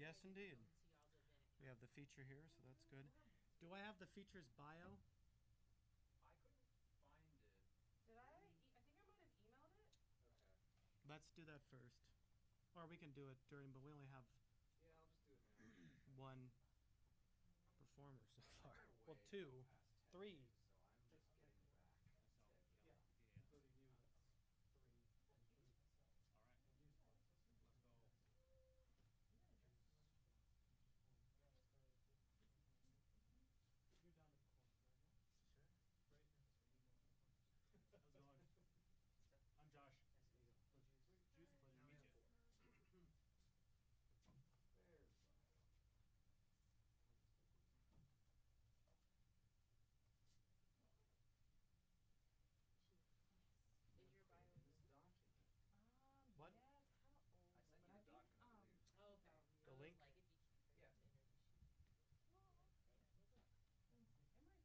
Yes, indeed. We have the feature here, so that's good. Do I have the feature's bio? I couldn't find it. Did I? I think I might have emailed it. Okay. Let's do that first. Or we can do it during, but we only have Yeah, I'll just do it now. one performer so far. I've been Well, away two, for the past 10 three. days, so I'm just getting back today. Yeah, including you, that's three, including myself. All right. And you's close. Let's go. You're down to performance, right? Sure. Great. How's it going? I'm Josh. Nice to meet you. Juice, pleasure to meet you. There's Is your bio? this document. What? Yeah, it's kind of old. I sent but you I the think, document, I believe. Oh, okay. The link? Like if you Yeah. to introduce you. Well, let me see. It might be like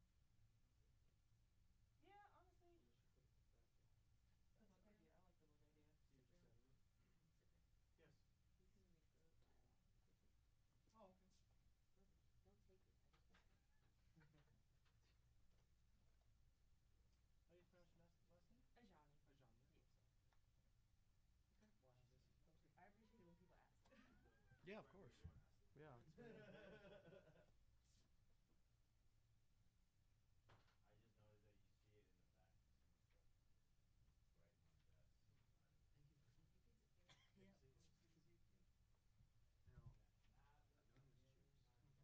inclusive enough. Yeah, honestly. Unless you put it back in. I like the idea. I like the book idea. You just edited it? Sit there. Yes. You can make the bio quickly. Oh, okay. Perfect. Don't take it. I just want to. How do you pronounce your last name? Ajani. Ajani. Yeah. Okay. Well, this is perfect. I appreciate it when people ask. Yeah, of course. Yeah. I just noticed that you see it in the back. Right on the desk. Thank you. Yeah. Now, anonymous juice. Verge or Either one. I like the whole thing. I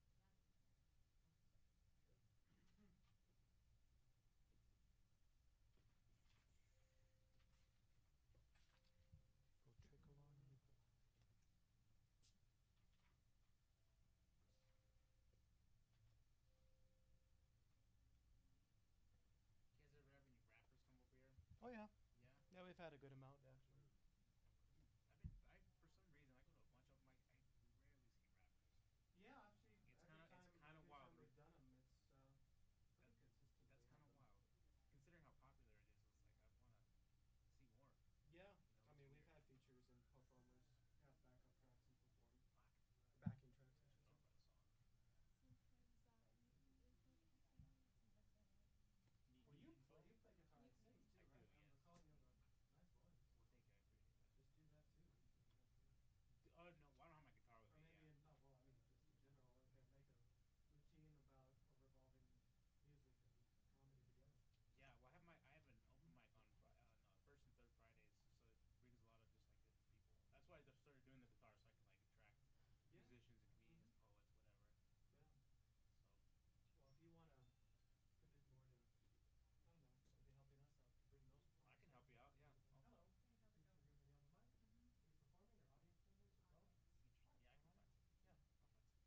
just want to not be calling you your stage name. It's like, hello. No, it's not a stage name. Okay. It's a name name. Gotcha. But so is Jordan. Now I know. Talking like that. Go trickle on nipple. You guys ever have any rappers come over here? Oh yeah. Yeah. Yeah, we've had a good amount actually. I for some reason I go to a bunch of them. I rarely see rappers. Yeah, actually, It's every kind time of wild. we've done them, it's pretty That, consistently that's kind of happened. wild, considering how popular it is. It's like I want to see more. Yeah, You know, I it's mean we've weird. had features and performers have backup tracks and perform. Fuck. Backing tracks, I should Don't say. write a song. Well, Need info? you play guitar and sing too, I do, right? I'm yes. recalling you have a nice voice. Well, thank you. I appreciate that. Just do that too. You can do that too. No, well, I don't have my guitar with Or me. maybe Yeah. no, well, I mean just in general, make a routine about revolving music and comedy together. Yeah. Well, I have an open mic on first and third Fridays, so it brings a lot of just like different people. That's why I just started doing the guitar, so I can like attract Yeah. musicians and comedians, Mhm. poets, whatever. Yeah. So Well, if you wanna commit more to, I don't know, maybe helping us out to bring those I performers can out. help you out. Yeah. Hello. Thanks for here for the open mic. Are you performing or audience members or both? Yeah, I can Alright. find some.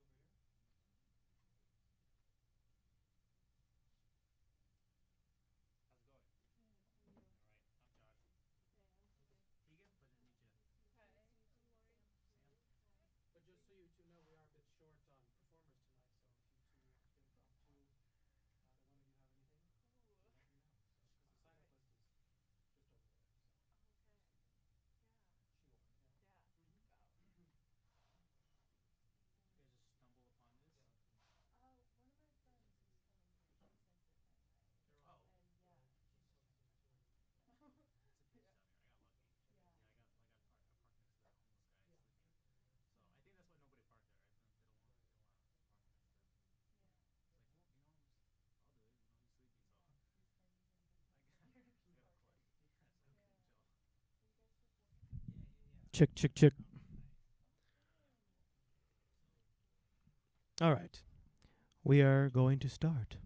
Yeah, I'll find some. Got some seats over here. How's it going? Good. How are you? All right. I'm Josh. Hey, I'm Tegan. Tegan, pleasure to meet you. Hi. I'm Lori. Sam. Hi. But just so you two know, we are a bit short on performers tonight, so if you two want to get impromptu, either one of you have anything, Ooh. let me know. So, because the sign up Okay. list is just over there, so Okay. just so you know. Yeah. She will, yeah. Yeah. Mhm. Go. Did you guys just stumble upon this? Yeah. Oh, one of my friends who's coming here, she sent it my way. They're Oh. all And yeah. He posted it too. It's a bitch Yeah. down here. I got lucky. Yeah. Yeah, I parked next to that homeless guy Yeah. sleeping. So I think that's why nobody parked there. Right? They don't want Right. park next to him. Yeah. It's like, well, I'll do it. He's sleeping, so He's finding him I business got here. I got a Parking. question. Yeah, so okay, Yeah. chill. Are you guys performing? Yeah. Chick, chick, chick. Out tonight. All right. We are going to start.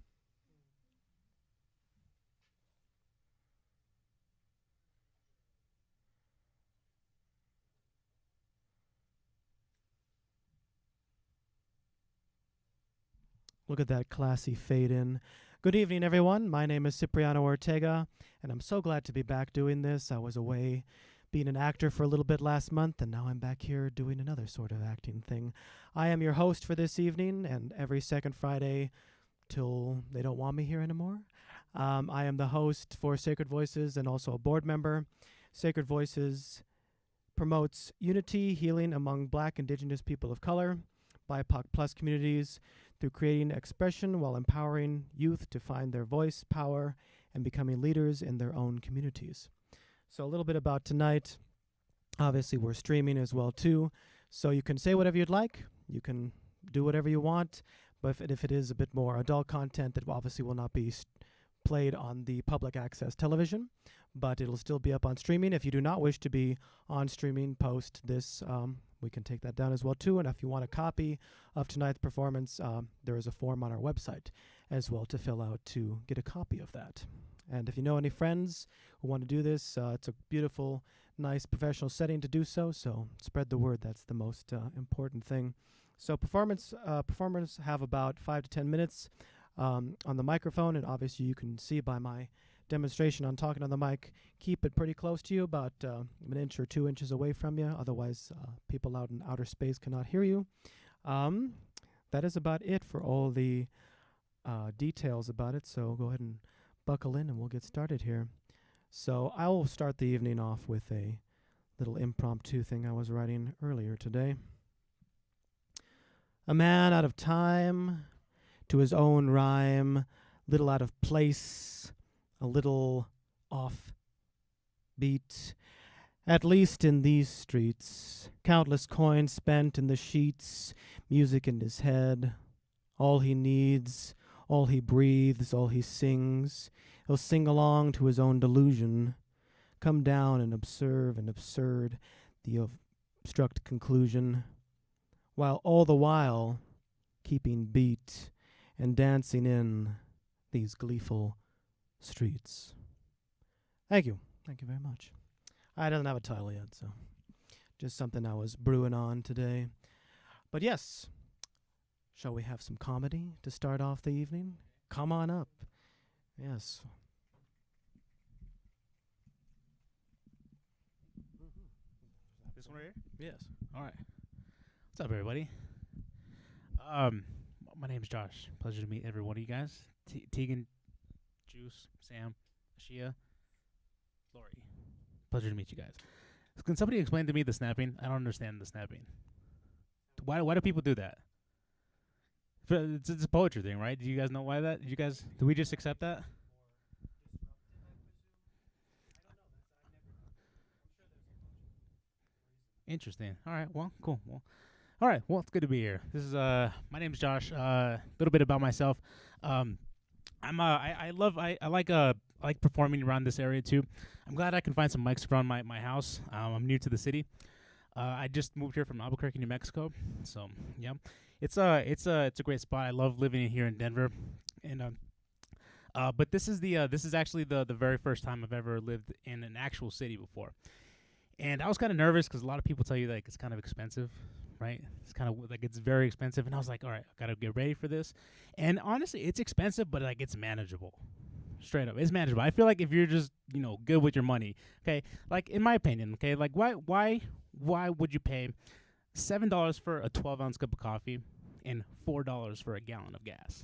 Look at that classy fade in. Good evening, everyone. My name is Cipriano Ortega, and I'm so glad to be back doing this. I was away being an actor for a little bit last month, and now I'm back here doing another sort of acting thing. I am your host for this evening, and every second Friday till they don't want me here anymore, I am the host for Sacred Voices and also a board member. Sacred Voices promotes unity, healing among Black, Indigenous people of color, BIPOC plus communities, through creating expression while empowering youth to find their voice, power, and becoming leaders in their own communities. So a little bit about tonight. Obviously, we're streaming as well, too. So you can say whatever you'd like. You can do whatever you want. But if it is a bit more adult content, that obviously will not be played on the public access television, but it'll still be up on streaming. If you do not wish to be on streaming post this, we can take that down as well too. And if you want a copy of tonight's performance, there is a form on our website as well to fill out to get a copy of that. And if you know any friends who want to do this, it's a beautiful, nice professional setting to do so. So spread the word. That's the most important thing. So performers have about 5 to 10 minutes on the microphone, and obviously you can see by my demonstration on talking on the mic, keep it pretty close to you, about an inch or 2 inches away from you. Otherwise, people out in outer space cannot hear you. That is about it for all the details about it. So go ahead and buckle in, and we'll get started here. So I will start the evening off with a little impromptu thing I was writing earlier today. A man out of time, to his own rhyme, little out of place, a little off beat, at least in these streets. Countless coins spent in the sheets, music in his head. All he needs, all he breathes, all he sings. He'll sing along to his own delusion. Come down and observe an absurd, the obstruct conclusion. While all the while keeping beat and dancing in these gleeful streets. Thank you. Thank you very much. I don't have a title yet, so just something I was brewing on today. But yes, shall we have some comedy to start off the evening? Come on up. Yes. This one right Yes. here? All right. What's up, everybody? My name's Josh. Pleasure to meet every one of you guys. Tegan, Juice, Sam, Ashia, Lori. Pleasure to meet you guys. Can somebody explain to me the snapping? I don't understand the snapping. Why do people do that? It's a poetry thing, right? Do you guys know why that? Do we just accept that? Interesting. All right. Well, cool. Well, all right. Well, it's good to be here. This is my name's Josh. A little bit about myself. I like performing around this area too. I'm glad I can find some mics around my house. I'm new to the city. I just moved here from Albuquerque, New Mexico. So yeah, it's a great spot. I love living here in Denver, and but this is actually the very first time I've ever lived in an actual city before. And I was kind of nervous because a lot of people tell you like it's kind of expensive, right? It's kind of like it's very expensive. And I was like, all right, I got to get ready for this. And honestly, it's expensive, but like it's manageable. Straight up, it's manageable. I feel like if you're just, good with your money, okay? Like in my opinion, okay? Like why would you pay $7 for a 12-ounce cup of coffee and $4 for a gallon of gas?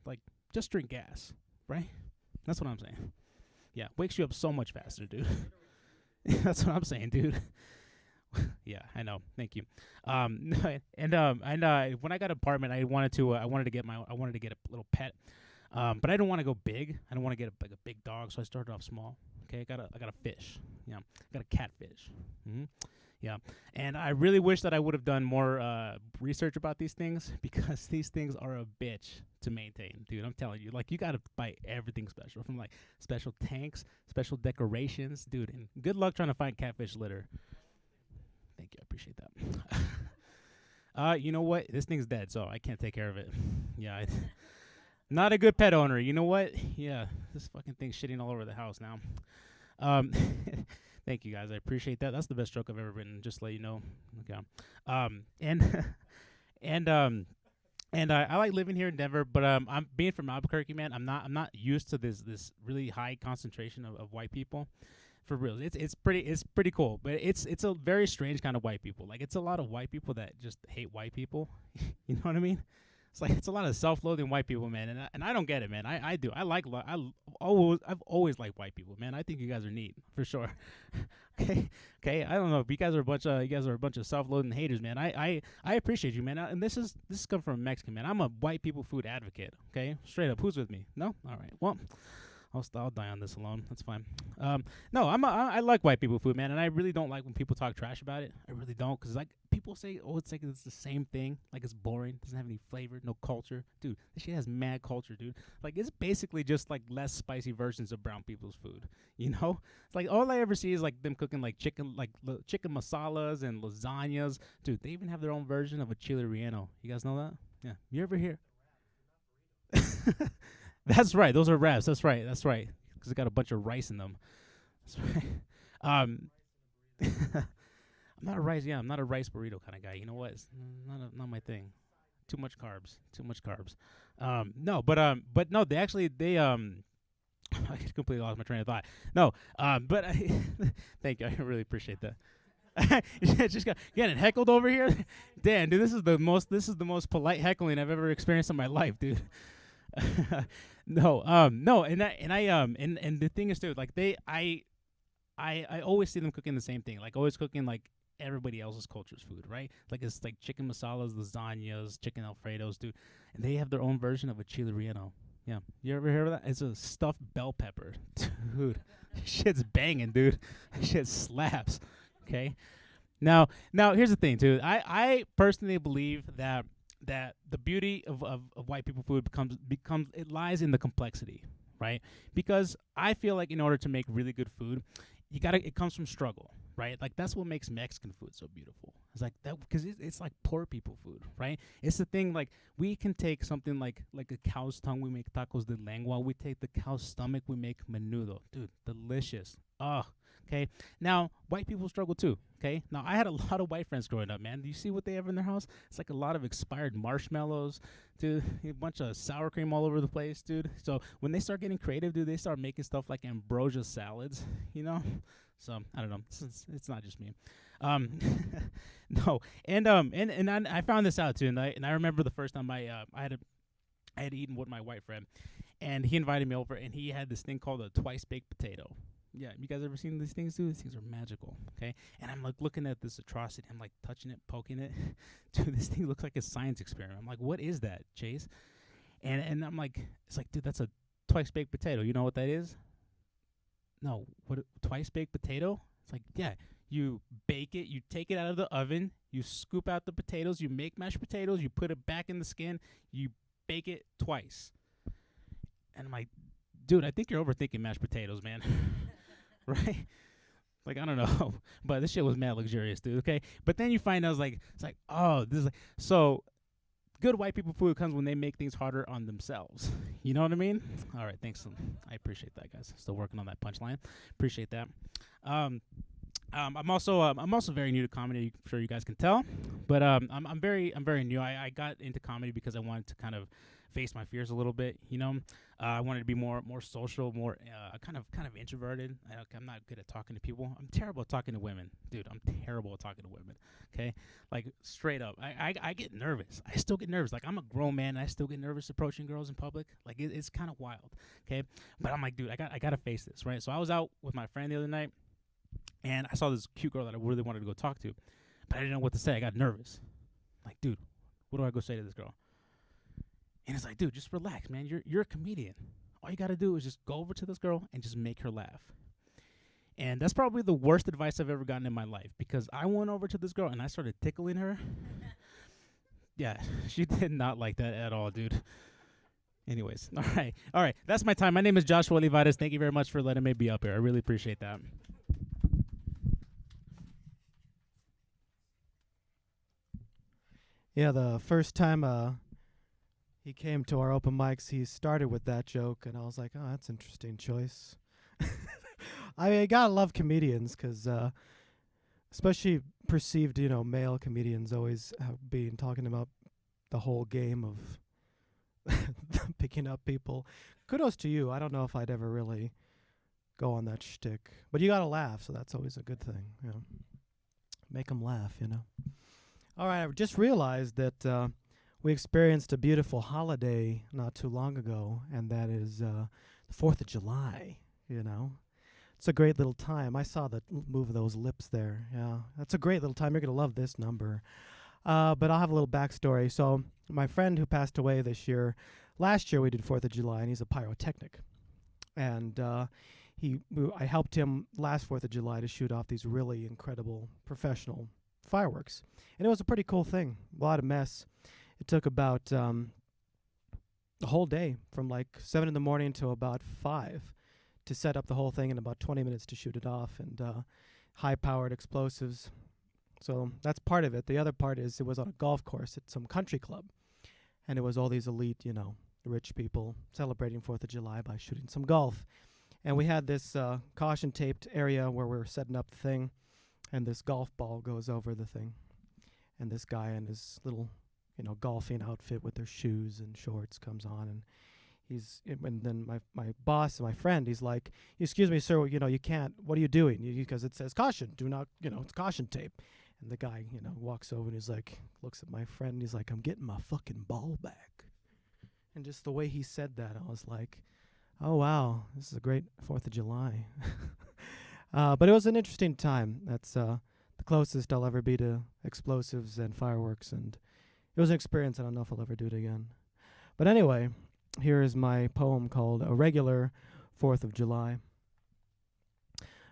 Like just drink gas, right? That's what I'm saying. Yeah, wakes you up so much faster, dude. That's what I'm saying, dude. Yeah, I know. Thank you. And when I got an apartment, I wanted to get a little pet. But I didn't want to go big. I don't want to get a big dog, so I started off small. Okay, I got a fish. Yeah, I got a catfish. Yeah, and I really wish that I would have done more research about these things because these things are a bitch to maintain, dude. I'm telling you, like you gotta buy everything special, from like special tanks, special decorations, dude. And good luck trying to find catfish litter. Thank you, I appreciate that. You know what? This thing's dead, so I can't take care of it. Yeah, not a good pet owner. You know what? Yeah, this fucking thing's shitting all over the house now. Thank you, guys. I appreciate that. That's the best joke I've ever written, just to let you know. Okay. And I like living here in Denver, but I'm being from Albuquerque, man. I'm not used to this really high concentration of white people. For real, it's pretty cool, but it's a very strange kind of white people. Like it's a lot of white people that just hate white people. You know what I mean? It's like it's a lot of self-loathing white people, man, and I don't get it, man. I do. I've always liked white people, man. I think you guys are neat for sure. Okay. I don't know if you guys are a bunch of self-loathing haters, man. I appreciate you, man. And this come from a Mexican, man. I'm a white people food advocate. Okay, straight up. Who's with me? No. All right. Well, I'll die on this alone. That's fine. No, I like white people food, man, and I really don't like when people talk trash about it. I really don't, cause like people say, oh, it's like it's the same thing, like it's boring, doesn't have any flavor, no culture, dude. This shit has mad culture, dude. Like it's basically just like less spicy versions of brown people's food. You know, it's like all I ever see is like them cooking like chicken masalas and lasagnas, dude. They even have their own version of a chile relleno. You guys know that? Yeah. You ever hear? That's right. Those are wraps. That's right. Because it got a bunch of rice in them. That's right. I'm not a rice. Yeah, I'm not a rice burrito kind of guy. You know what? It's not my thing. Too much carbs. No, but no. They I completely lost my train of thought. No, but thank you. I really appreciate that. Just getting heckled over here. Damn, dude, this is the most polite heckling I've ever experienced in my life, dude. No, and the thing is too, like I always see them cooking the same thing, like always cooking like everybody else's culture's food, right? Like it's like chicken masalas, lasagnas, chicken alfredos, dude, and they have their own version of a chile relleno. Yeah, you ever heard of that? It's a stuffed bell pepper, dude. Shit's banging, dude. Shit slaps. Okay. Now here's the thing, too. I personally believe that the beauty of white people food becomes it lies in the complexity, right? Because I feel like in order to make really good food, it comes from struggle, right? Like that's what makes Mexican food so beautiful. It's like that because it's like poor people food, right? It's the thing like we can take something like a cow's tongue, we make tacos de lengua. We take the cow's stomach, we make menudo, dude, delicious. Oh, okay. Now white people struggle too. Okay. Now I had a lot of white friends growing up, man. Do you see what they have in their house? It's like a lot of expired marshmallows, dude. A bunch of sour cream all over the place, dude. So when they start getting creative, dude, they start making stuff like ambrosia salads, you know. So I don't know. It's not just me. No, and I found this out too, and I remember the first time I had eaten with my white friend, and he invited me over, and he had this thing called a twice baked potato. Yeah, you guys ever seen these things, dude? These things are magical, okay? And I'm like looking at this atrocity. I'm like touching it, poking it. Dude, this thing looks like a science experiment. I'm like, what is that, Chase? And I'm like, it's like, dude, that's a twice baked potato. You know what that is? No, what twice baked potato? It's like, yeah, you bake it, you take it out of the oven, you scoop out the potatoes, you make mashed potatoes, you put it back in the skin, you bake it twice. And I'm like, dude, I think you're overthinking mashed potatoes, man. Right? Like, I don't know. But this shit was mad luxurious, dude, okay? But then you find out, it's like, oh, this is like, so good white people food comes when they make things harder on themselves. You know what I mean? All right, thanks. I appreciate that, guys. Still working on that punchline. Appreciate that. I'm also very new to comedy. I'm sure you guys can tell, but I'm very new. I got into comedy because I wanted to kind of face my fears a little bit. You know, I wanted to be more social, more kind of introverted. I'm not good at talking to people. I'm terrible at talking to women, dude. I'm terrible at talking to women. Okay, like straight up, I get nervous. I still get nervous. Like I'm a grown man, and I still get nervous approaching girls in public. Like it's kind of wild. Okay, but I'm like, dude, I gotta face this, right? So I was out with my friend the other night, and I saw this cute girl that I really wanted to go talk to, but I didn't know what to say. I got nervous. Like, dude, what do I go say to this girl? And it's like, dude, just relax, man. You're a comedian. All you got to do is just go over to this girl and just make her laugh. And that's probably the worst advice I've ever gotten in my life, because I went over to this girl and I started tickling her. Yeah, she did not like that at all, dude. Anyways, all right. That's my time. My name is Joshua Olivares. Thank you very much for letting me be up here. I really appreciate that. Yeah, the first time he came to our open mics, he started with that joke, and I was like, oh, that's an interesting choice. I mean, I gotta love comedians, because especially perceived, male comedians always being talking about the whole game of picking up people. Kudos to you. I don't know if I'd ever really go on that shtick, but you gotta laugh, so that's always a good thing. You know, make 'em laugh. You know. All right, I just realized that we experienced a beautiful holiday not too long ago, and that is the 4th of July. You know, it's a great little time. I saw the move of those lips there. Yeah, that's a great little time. You're gonna love this number. But I'll have a little backstory. So my friend who passed away this year, last year we did 4th of July, and he's a pyrotechnic. And I helped him last 4th of July to shoot off these really incredible professional fireworks. And it was a pretty cool thing. A lot of mess. It took about a whole day from like 7 in the morning to about 5 to set up the whole thing, and about 20 minutes to shoot it off, and high-powered explosives. So that's part of it. The other part is it was on a golf course at some country club, and it was all these elite, rich people celebrating 4th of July by shooting some golf. And we had this caution-taped area where we were setting up the thing, and this golf ball goes over the thing. And this guy in his little, golfing outfit with their shoes and shorts comes on, and and then my boss and my friend, he's like, "Excuse me, sir, you can't, what are you doing? Because it says caution, do not, it's caution tape." And the guy, walks over and he's like, looks at my friend and he's like, "I'm getting my fucking ball back." And just the way he said that, I was like, oh, wow, this is a great 4th of July. But it was an interesting time. That's the closest I'll ever be to explosives and fireworks. And it was an experience. I don't know if I'll ever do it again. But anyway, here is my poem called A Regular 4th of July.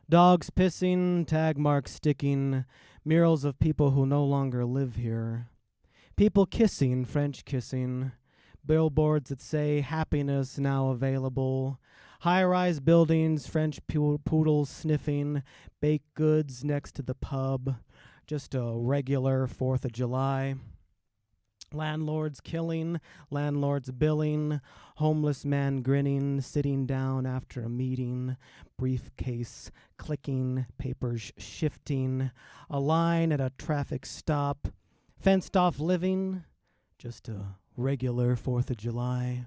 Dogs pissing, tag marks sticking, murals of people who no longer live here. People kissing, French kissing, billboards that say happiness now available. High-rise buildings, French poodles sniffing, baked goods next to the pub. Just a regular 4th of July. Landlords killing, landlords billing, homeless man grinning, sitting down after a meeting, briefcase clicking, papers shifting, a line at a traffic stop, fenced off living, just a regular 4th of July.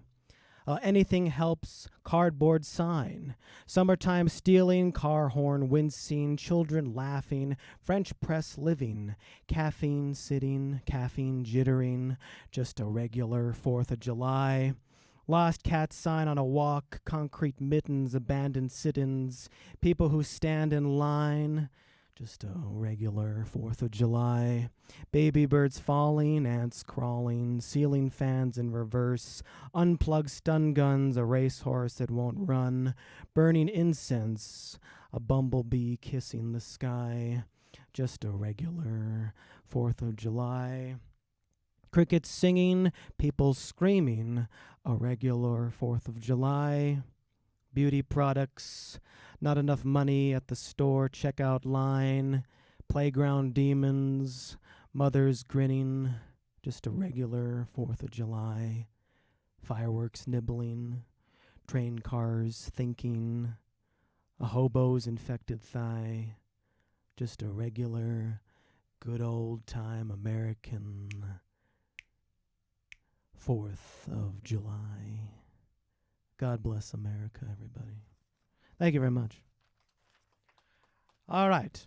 Anything helps, cardboard sign. Summertime stealing, car horn wincing, children laughing, French press living, caffeine sitting, caffeine jittering, just a regular 4th of July. Lost cat sign on a walk, concrete mittens, abandoned sit-ins, people who stand in line. Just a regular 4th of July. Baby birds falling, ants crawling, ceiling fans in reverse, unplugged stun guns, a racehorse that won't run, burning incense, a bumblebee kissing the sky. Just a regular 4th of July. Crickets singing, people screaming, a regular 4th of July. Beauty products, not enough money at the store checkout line, playground demons, mothers grinning, just a regular 4th of July. Fireworks nibbling, train cars thinking, a hobo's infected thigh, just a regular, good old time American 4th of July. God bless America, everybody. Thank you very much. All right.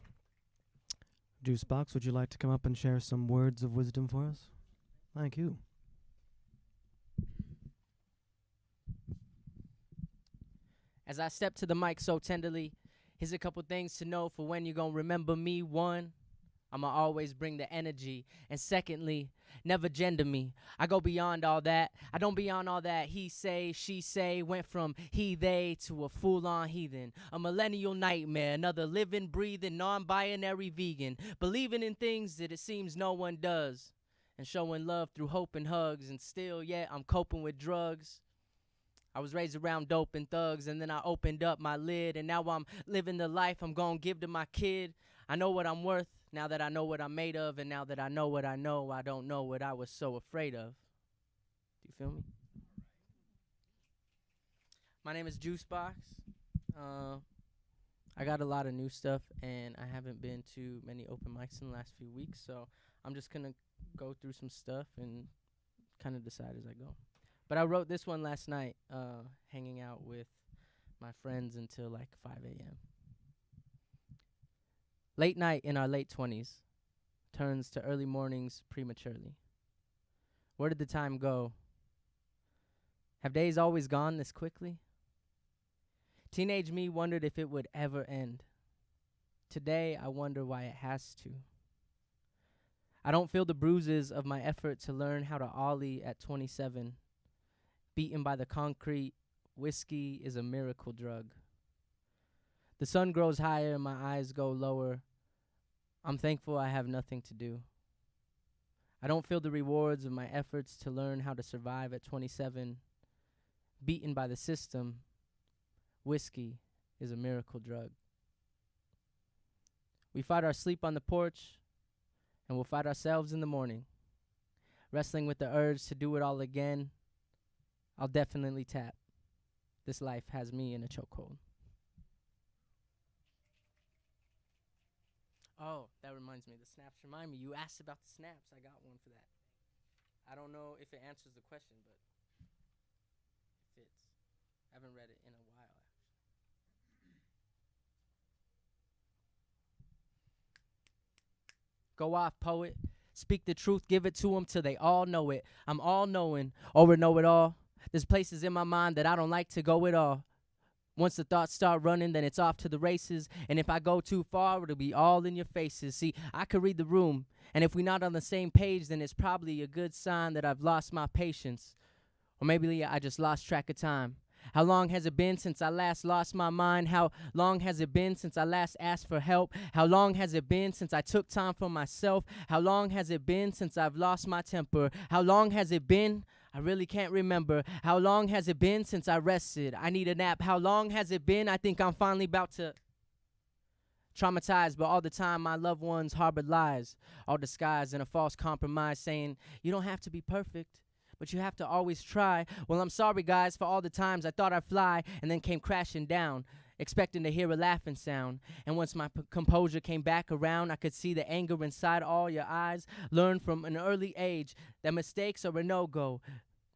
Juicebox, would you like to come up and share some words of wisdom for us? Thank you. As I step to the mic so tenderly, here's a couple things to know for when you're gonna remember me. One, I'ma always bring the energy. And secondly, never gender me. I go beyond all that. I don't beyond all that he say, she say. Went from he, they to a full-on heathen. A millennial nightmare. Another living, breathing, non-binary vegan. Believing in things that it seems no one does. And showing love through hope and hugs. And still, yet, I'm coping with drugs. I was raised around dope and thugs, and then I opened up my lid, and now I'm living the life I'm gonna give to my kid. I know what I'm worth, now that I know what I'm made of, and now that I know what I know, I don't know what I was so afraid of. Do you feel me? My name is Juicebox. I got a lot of new stuff, and I haven't been to many open mics in the last few weeks, so I'm just gonna go through some stuff and kind of decide as I go. But I wrote this one last night, hanging out with my friends until like 5 a.m. Late night in our late 20s turns to early mornings prematurely. Where did the time go? Have days always gone this quickly? Teenage me wondered if it would ever end. Today, I wonder why it has to. I don't feel the bruises of my effort to learn how to ollie at 27. Beaten by the concrete, whiskey is a miracle drug. The sun grows higher and my eyes go lower. I'm thankful I have nothing to do. I don't feel the rewards of my efforts to learn how to survive at 27. Beaten by the system, whiskey is a miracle drug. We fight our sleep on the porch, and we'll fight ourselves in the morning. Wrestling with the urge to do it all again, I'll definitely tap. This life has me in a chokehold. Oh, that reminds me. The snaps remind me. You asked about the snaps. I got one for that. I don't know if it answers the question, but it fits. I haven't read it in a while, actually. Go off, poet. Speak the truth, give it to 'em till they all know it. I'm all knowing, over know it all. There's places in my mind that I don't like to go at all. Once the thoughts start running, then it's off to the races. And if I go too far, it'll be all in your faces. See, I could read the room, and if we're not on the same page, then it's probably a good sign that I've lost my patience. Or maybe I just lost track of time. How long has it been since I last lost my mind? How long has it been since I last asked for help? How long has it been since I took time for myself? How long has it been since I've lost my temper? How long has it been? I really can't remember. How long has it been since I rested? I need a nap. How long has it been? I think I'm finally about to. Traumatized, but all the time my loved ones harbored lies, all disguised in a false compromise, saying, you don't have to be perfect, but you have to always try. Well, I'm sorry, guys, for all the times I thought I'd fly and then came crashing down, expecting to hear a laughing sound. And once my composure came back around, I could see the anger inside all your eyes. Learn from an early age that mistakes are a no-go.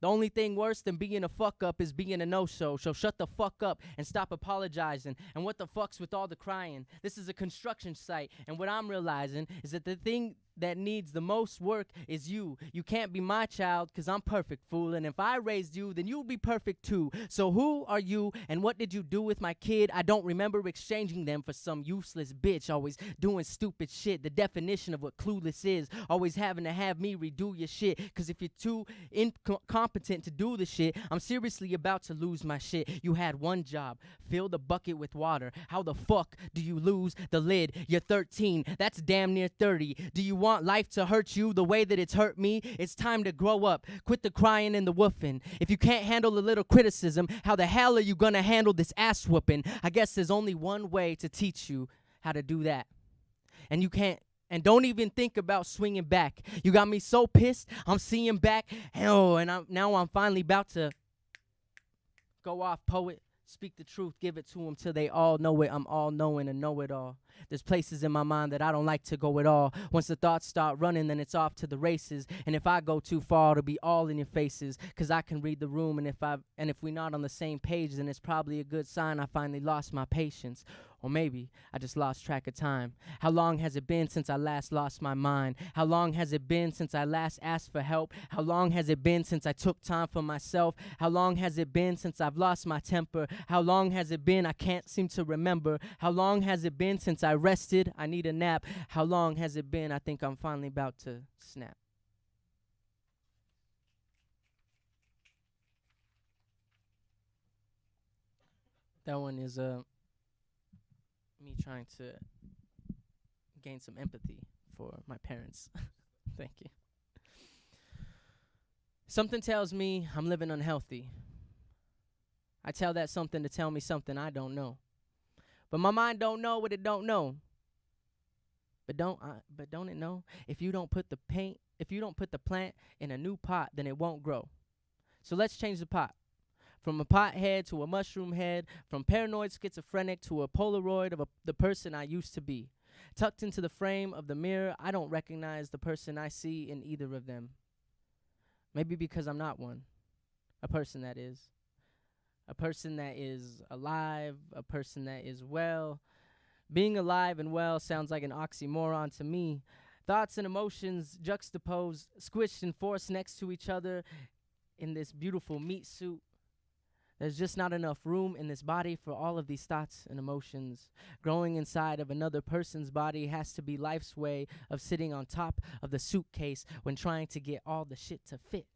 The only thing worse than being a fuck-up is being a no-show. So shut the fuck up and stop apologizing. And what the fuck's with all the crying? This is a construction site, and what I'm realizing is that the thing that needs the most work is you. You can't be my child, cause I'm perfect, fool. And if I raised you, then you'll be perfect too. So who are you, and what did you do with my kid? I don't remember exchanging them for some useless bitch, always doing stupid shit. The definition of what clueless is, always having to have me redo your shit. Cause if you're too incompetent to do the shit, I'm seriously about to lose my shit. You had one job, fill the bucket with water. How the fuck do you lose the lid? You're 13, that's damn near 30. Do you want life to hurt you the way that it's hurt me? It's time to grow up. Quit the crying and the woofing. If you can't handle a little criticism, how the hell are you gonna handle this ass whooping? I guess there's only one way to teach you how to do that. And you can't. And don't even think about swinging back. You got me so pissed, I'm seeing back. Oh, and now I'm finally about to go off, poet. Speak the truth, give it to them till they all know it. I'm all knowing and know it all. There's places in my mind that I don't like to go at all. Once the thoughts start running, then it's off to the races. And if I go too far, it'll be all in your faces. Cause I can read the room, and if we're not on the same page, then it's probably a good sign I finally lost my patience. Or maybe I just lost track of time. How long has it been since I last lost my mind? How long has it been since I last asked for help? How long has it been since I took time for myself? How long has it been since I've lost my temper? How long has it been? I can't seem to remember. How long has it been since I rested? I need a nap. How long has it been? I think I'm finally about to snap. That one is me trying to gain some empathy for my parents. Thank you. Something tells me I'm living unhealthy. I tell that something to tell me something I don't know. But my mind don't know what it don't know. But don't it know? If you don't put the plant in a new pot, then it won't grow. So let's change the pot. From a pot head to a mushroom head, from paranoid schizophrenic to a Polaroid of the person I used to be. Tucked into the frame of the mirror, I don't recognize the person I see in either of them. Maybe because I'm not one. A person that is. A person that is alive, a person that is well. Being alive and well sounds like an oxymoron to me. Thoughts and emotions juxtaposed, squished and forced next to each other in this beautiful meat suit. There's just not enough room in this body for all of these thoughts and emotions. Growing inside of another person's body has to be life's way of sitting on top of the suitcase when trying to get all the shit to fit.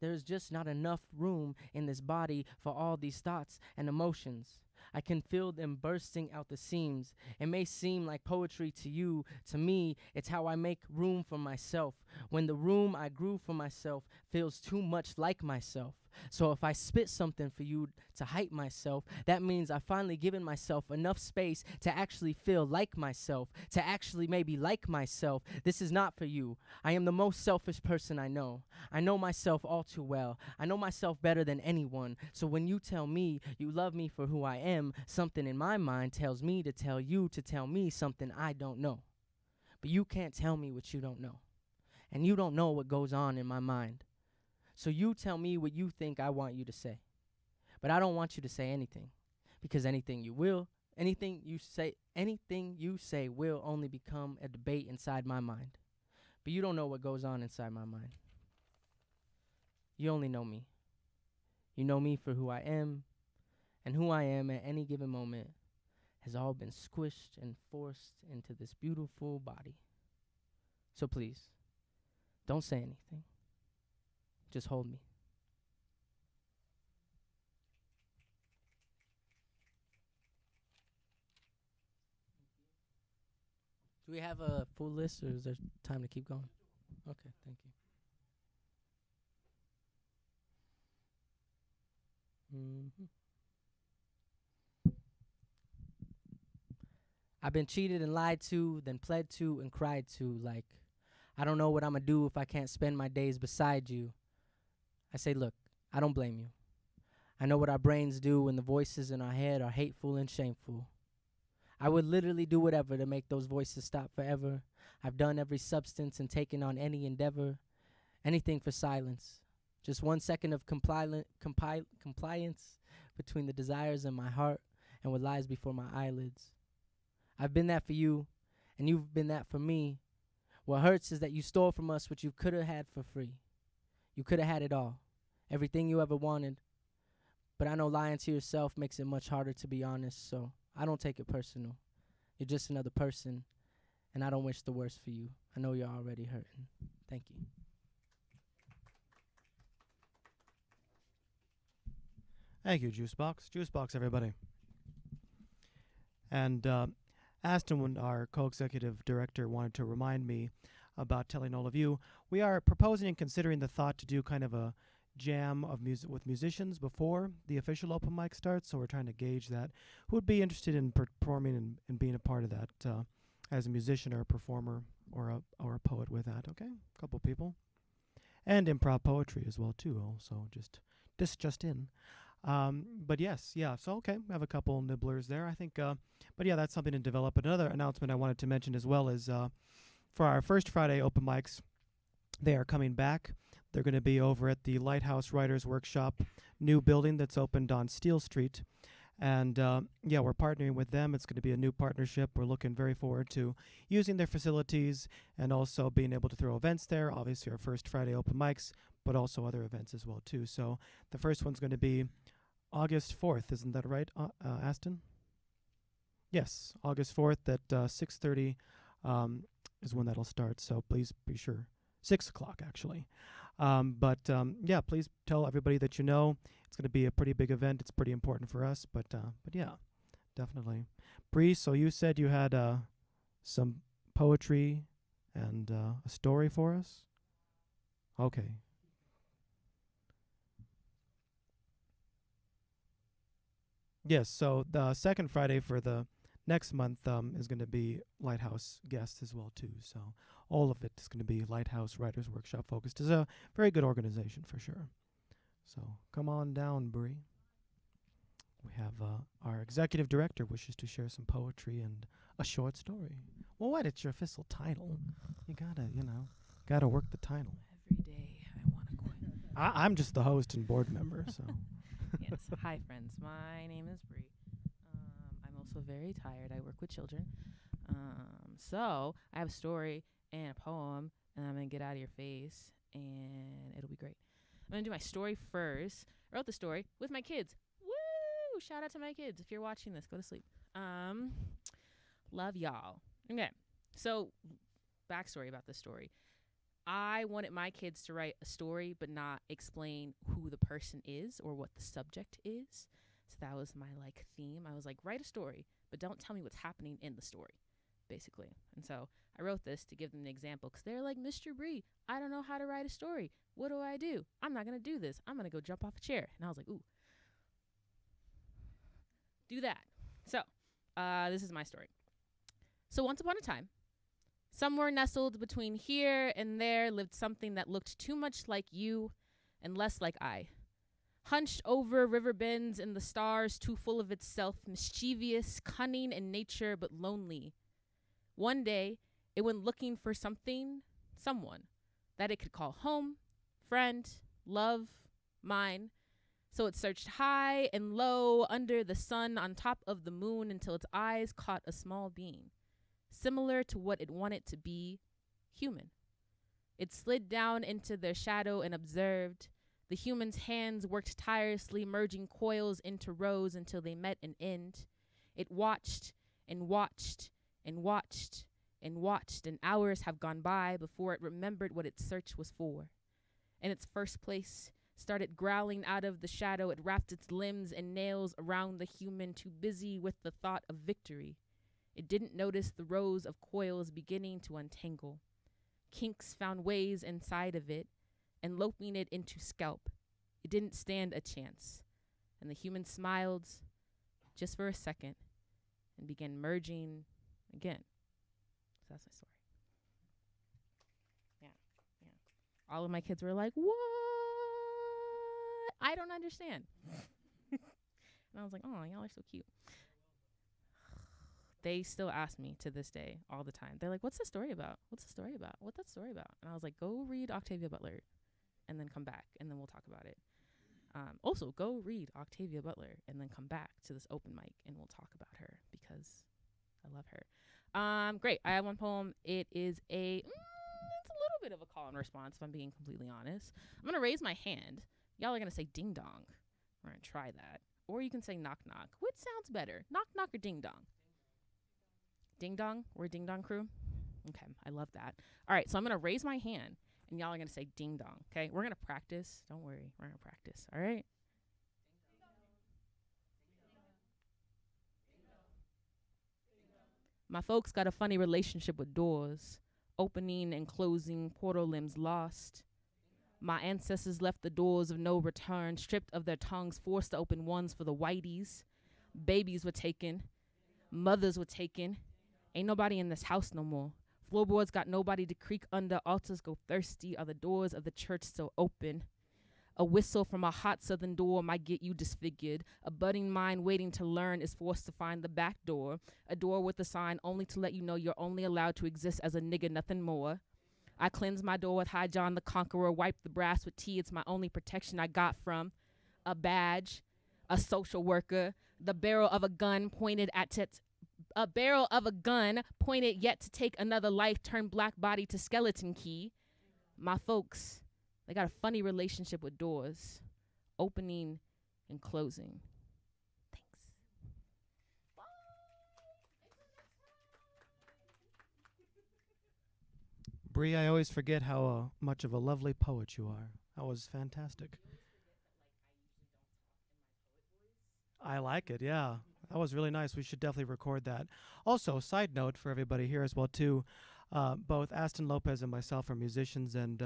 There's just not enough room in this body for all these thoughts and emotions. I can feel them bursting out the seams. It may seem like poetry to you. To me, it's how I make room for myself. When the room I grew for myself feels too much like myself. So if I spit something for you to hype myself, that means I've finally given myself enough space to actually feel like myself, to actually maybe like myself. This is not for you. I am the most selfish person I know. I know myself all too well. I know myself better than anyone. So when you tell me you love me for who I am, something in my mind tells me to tell you to tell me something I don't know. But you can't tell me what you don't know. And you don't know what goes on in my mind. So you tell me what you think I want you to say. But I don't want you to say anything. Because anything you say will only become a debate inside my mind. But you don't know what goes on inside my mind. You only know me. You know me for who I am, and who I am at any given moment has all been squished and forced into this beautiful body. So please, don't say anything. Just hold me. Do we have a full list, or is there time to keep going? Okay, thank you. I've been cheated and lied to, then pled to and cried to. Like, I don't know what I'm going to do if I can't spend my days beside you. I say, look, I don't blame you. I know what our brains do when the voices in our head are hateful and shameful. I would literally do whatever to make those voices stop forever. I've done every substance and taken on any endeavor, anything for silence. Just 1 second of compliance between the desires in my heart and what lies before my eyelids. I've been that for you, and you've been that for me. What hurts is that you stole from us what you could have had for free. You could have had it all, everything you ever wanted. But I know lying to yourself makes it much harder to be honest, so I don't take it personal. You're just another person, and I don't wish the worst for you. I know you're already hurting. Thank you. Thank you, Juicebox. Juicebox, everybody. And Aston, our co-executive director, wanted to remind me about telling all of you, we are proposing and considering the thought to do kind of a jam of music with musicians before the official open mic starts. So we're trying to gauge that. Who would be interested in performing and being a part of that as a musician or a performer or a poet with that? Okay, a couple people. And improv poetry as well, too. Also, just in. But yes, yeah. So, okay, we have a couple nibblers there, I think. But yeah, that's something to develop. Another announcement I wanted to mention as well is for our first Friday open mics, they are coming back. They're going to be over at the Lighthouse Writers Workshop, new building that's opened on Steel Street. And yeah, we're partnering with them. It's going to be a new partnership. We're looking very forward to using their facilities and also being able to throw events there. Obviously, our first Friday open mics, but also other events as well, too. So the first one's going to be August 4th. Isn't that right, Aston? Yes, August 4th at 6:30 is when that'll start. So please be sure. 6 o'clock, actually. But yeah, please tell everybody that you know. It's going to be a pretty big event. It's pretty important for us. But yeah, definitely. Bree, so you said you had some poetry and a story for us? Okay. Yes, so the second Friday for the next month is going to be Lighthouse guests as well, too. So all of it is going to be Lighthouse Writers Workshop focused. It's a very good organization for sure. So come on down, Bree. We have our executive director wishes to share some poetry and a short story. Well, what? It's your official title. You gotta work the title. Every day I want to quit. I'm just the host and board member, so. Yes. Hi, friends. My name is Bree. I'm also very tired. I work with children. So I have a story and a poem, and I'm gonna get out of your face, and it'll be great. I'm gonna do my story first. I wrote the story with my kids. Woo! Shout out to my kids. If you're watching this, go to sleep. Love y'all. Okay. So, backstory about this story. I wanted my kids to write a story but not explain who the person is or what the subject is. So that was my like theme. I was like, write a story, but don't tell me what's happening in the story, basically. And so I wrote this to give them an example because they're like, Mr. Bree, I don't know how to write a story. What do I do? I'm not going to do this. I'm going to go jump off a chair. And I was like, ooh, do that. So this is my story. So once upon a time, somewhere nestled between here and there lived something that looked too much like you and less like I. Hunched over river bends and the stars, too full of itself, mischievous, cunning in nature, but lonely. One day, it went looking for something, someone, that it could call home, friend, love, mine. So it searched high and low, under the sun, on top of the moon, until its eyes caught a small being, similar to what it wanted to be, human. It slid down into their shadow and observed. The human's hands worked tirelessly, merging coils into rows until they met an end. It watched and watched and watched and watched, and hours have gone by before it remembered what its search was for. In its first place, started growling out of the shadow. It wrapped its limbs and nails around the human, too busy with the thought of victory. It didn't notice the rows of coils beginning to untangle. Kinks found ways inside of it, enveloping it into scalp. It didn't stand a chance. And the human smiled just for a second and began merging again. So that's my story. Yeah. All of my kids were like, what? I don't understand. And I was like, oh, y'all are so cute. They still ask me to this day all the time. They're like, what's the story about? What's the story about? What's that story about? And I was like, go read Octavia Butler and then come back and then we'll talk about it. Also, go read Octavia Butler and then come back to this open mic and we'll talk about her because I love her. Great. I have one poem. It is it's a little bit of a call and response if I'm being completely honest. I'm going to raise my hand. Y'all are going to say ding dong. We're going to try that. Or you can say knock knock. Which sounds better? Knock knock or ding dong? Ding dong? We're a ding dong crew? Okay, I love that. All right, so I'm going to raise my hand, and y'all are going to say ding dong, okay? We're going to practice. Don't worry. We're going to practice, all right? My folks got a funny relationship with doors, opening and closing, portal limbs lost. My ancestors left the doors of no return, stripped of their tongues, forced to open ones for the whiteys. Babies were taken. Mothers were taken. Ain't nobody in this house no more. Floorboards got nobody to creak under. Altars go thirsty. Are the doors of the church still open? A whistle from a hot southern door might get you disfigured. A budding mind waiting to learn is forced to find the back door. A door with a sign only to let you know you're only allowed to exist as a nigga, nothing more. I cleanse my door with High John the Conqueror. Wipe the brass with tea. It's my only protection I got from a badge, a social worker, the barrel of a gun pointed at a barrel of a gun pointed yet to take another life, turn black body to skeleton key. My folks, they got a funny relationship with doors, opening and closing. Thanks. Bree, I always forget how much of a lovely poet you are. That was fantastic. I like it, yeah. That was really nice. We should definitely record that. Also, side note for everybody here as well, too, both Aston Lopez and myself are musicians and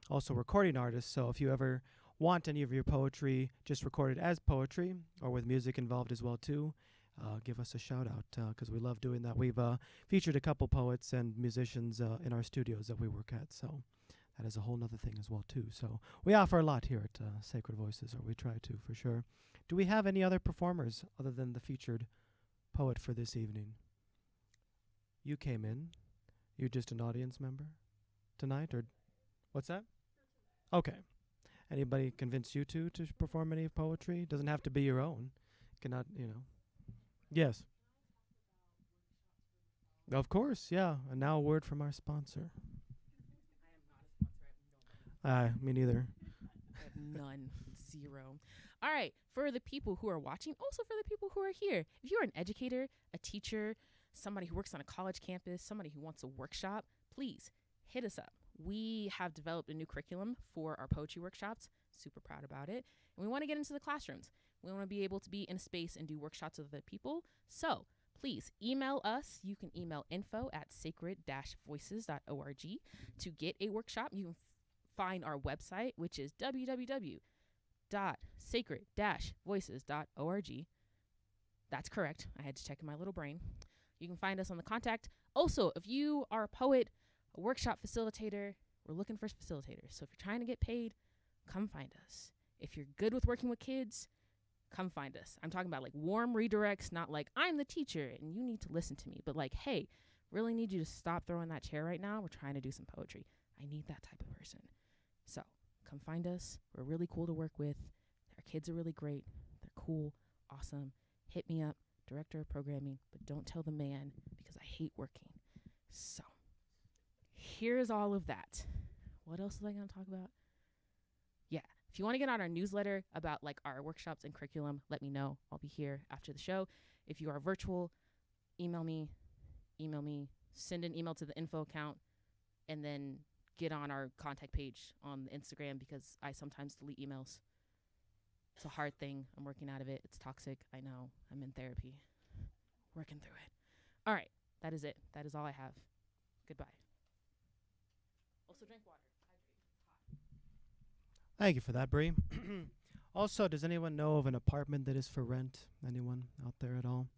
also recording artists. So if you ever want any of your poetry just recorded as poetry or with music involved as well, too, give us a shout out because we love doing that. We've featured a couple poets and musicians in our studios that we work at. So that is a whole nother thing as well, too. So we offer a lot here at Sacred Voices, or we try to, for sure. Do we have any other performers other than the featured poet for this evening? You came in. You just an audience member tonight, or what's that? Okay. Anybody convince you to perform any poetry? Doesn't have to be your own. Cannot, you know. Yes. Of course, yeah. And now a word from our sponsor. Me neither. I have none. Zero. All right. For the people who are watching, also for the people who are here, if you're an educator, a teacher, somebody who works on a college campus, somebody who wants a workshop, please hit us up. We have developed a new curriculum for our poetry workshops. Super proud about it. And we want to get into the classrooms. We want to be able to be in a space and do workshops with other people. So please email us. You can email info@sacred-voices.org to get a workshop. You can find our website, which is www.sacred-voices.org. That's correct. I had to check in my little brain. You can find us on the contact. Also, if you are a poet, a workshop facilitator, we're looking for facilitators. So if you're trying to get paid, come find us. If you're good with working with kids, come find us. I'm talking about like warm redirects, not like I'm the teacher and you need to listen to me, but like, hey, really need you to stop throwing that chair right now. We're trying to do some poetry. I need that type of person. So come find us. We're really cool to work with. Our kids are really great. They're cool, awesome. Hit me up, director of programming, but don't tell the man because I hate working. So here's all of that. What else was I going to talk about? Yeah. If you want to get on our newsletter about like our workshops and curriculum, let me know. I'll be here after the show. If you are virtual, email me, send an email to the info account, and then get on our contact page on Instagram because I sometimes delete emails. It's a hard thing. I'm working out of it. It's toxic. I know. I'm in therapy. Working through it. All right. That is it. That is all I have. Goodbye. Also drink water. Thank you for that, Bree. Also, does anyone know of an apartment that is for rent? Anyone out there at all?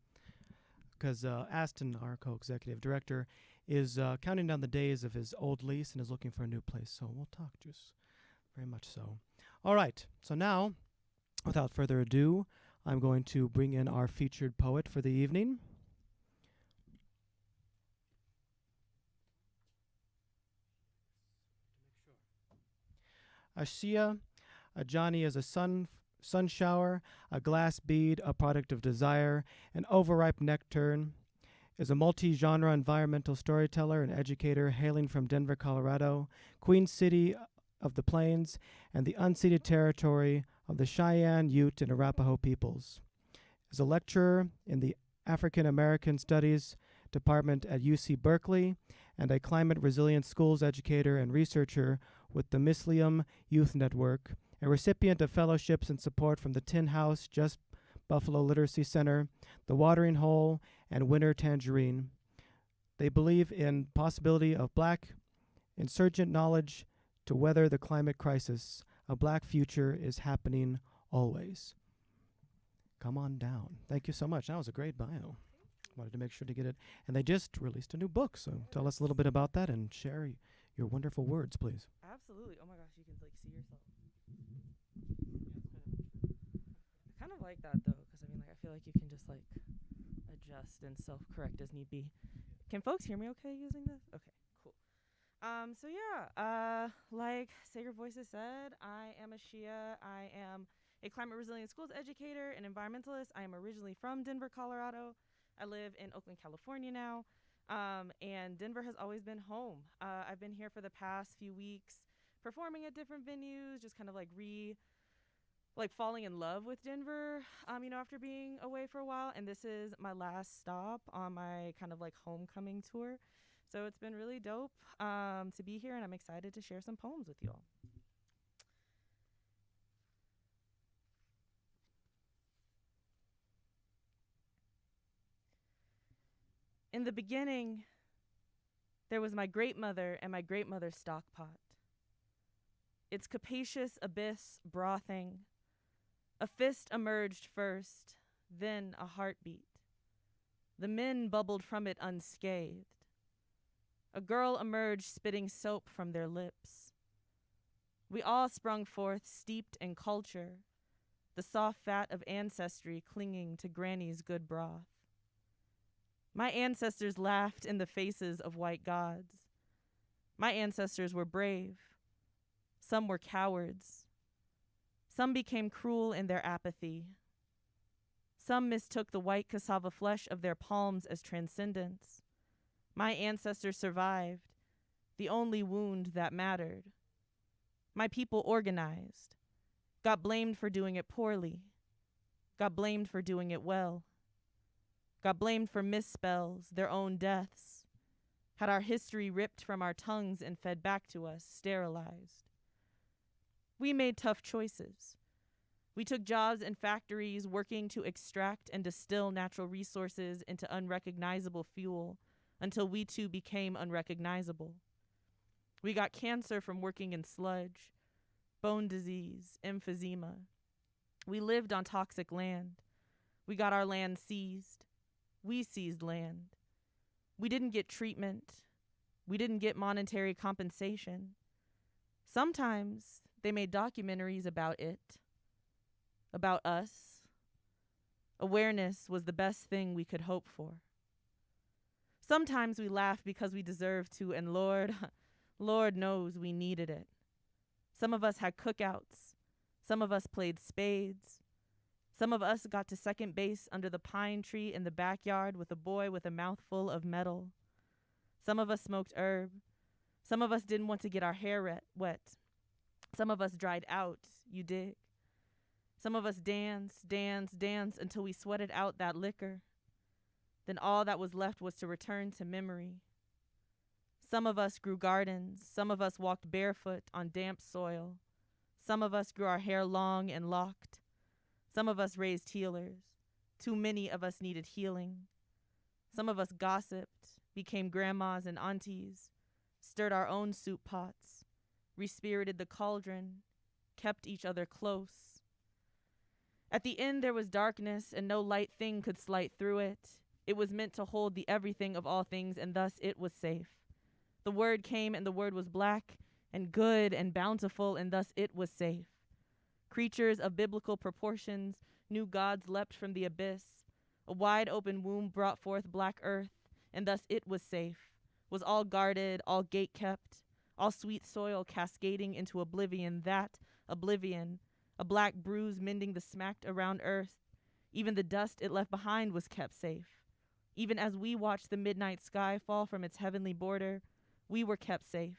Because Aston, our co-executive director, is counting down the days of his old lease and is looking for a new place. So we'll talk, Juice. Very much so. All right. So now, without further ado, I'm going to bring in our featured poet for the evening. Ashia, a Johnny is a sun shower, a glass bead, a product of desire, an overripe nectarine, is a multi-genre environmental storyteller and educator hailing from Denver, Colorado, Queen City of the Plains, and the unceded territory of the Cheyenne, Ute, and Arapaho peoples. Is a lecturer in the African American Studies Department at UC Berkeley, and a climate resilient schools educator and researcher with the Mislium Youth Network, a recipient of fellowships and support from the Tin House, Just Buffalo Literacy Center, the Watering Hole, and Winter Tangerine. They believe in possibility of black insurgent knowledge to weather the climate crisis. A black future is happening always. Come on down. Thank you so much. That was a great bio. Wanted to make sure to get it. And they just released a new book, so tell us a little bit about that and share your wonderful words, please. Absolutely. Oh my gosh, you can like see yourself. I kind of like that though, because I mean, like I feel like you can just like adjust and self-correct as need be. Can folks hear me okay using this? Okay, cool. So yeah, like Sacred Voices said, I am a Shia. I am a climate resilient schools educator and environmentalist. I am originally from Denver, Colorado. I live in Oakland, California now. And Denver has always been home. I've been here for the past few weeks performing at different venues, just kind of like falling in love with Denver, after being away for a while. And this is my last stop on my kind of like homecoming tour. So it's been really dope to be here, and I'm excited to share some poems with you all. In the beginning, there was my great mother and my great mother's stock pot. Its capacious abyss brothing. A fist emerged first, then a heartbeat. The men bubbled from it unscathed. A girl emerged spitting soap from their lips. We all sprung forth steeped in culture, the soft fat of ancestry clinging to Granny's good broth. My ancestors laughed in the faces of white gods. My ancestors were brave. Some were cowards. Some became cruel in their apathy. Some mistook the white cassava flesh of their palms as transcendence. My ancestors survived, the only wound that mattered. My people organized, got blamed for doing it poorly, got blamed for doing it well, got blamed for misspells, their own deaths, had our history ripped from our tongues and fed back to us, sterilized. We made tough choices. We took jobs in factories working to extract and distill natural resources into unrecognizable fuel until we too became unrecognizable. We got cancer from working in sludge, bone disease, emphysema. We lived on toxic land. We got our land seized. We seized land. We didn't get treatment. We didn't get monetary compensation. Sometimes they made documentaries about it, about us. Awareness was the best thing we could hope for. Sometimes we laugh because we deserve to, and Lord knows we needed it. Some of us had cookouts. Some of us played spades. Some of us got to second base under the pine tree in the backyard with a boy with a mouthful of metal. Some of us smoked herb. Some of us didn't want to get our hair wet. Some of us dried out, you dig. Some of us danced until we sweated out that liquor. Then all that was left was to return to memory. Some of us grew gardens. Some of us walked barefoot on damp soil. Some of us grew our hair long and locked. Some of us raised healers. Too many of us needed healing. Some of us gossiped, became grandmas and aunties, stirred our own soup pots, respirited the cauldron, kept each other close. At the end there was darkness, and no light thing could slight through it. It was meant to hold the everything of all things, and thus it was safe. The word came, and the word was black and good and bountiful, and thus it was safe. Creatures of biblical proportions, new gods leapt from the abyss. A wide open womb brought forth black earth, and thus it was safe. Was all guarded, all gate kept, all sweet soil cascading into oblivion, that oblivion, a black bruise mending the smacked around earth. Even the dust it left behind was kept safe. Even as we watched the midnight sky fall from its heavenly border, we were kept safe.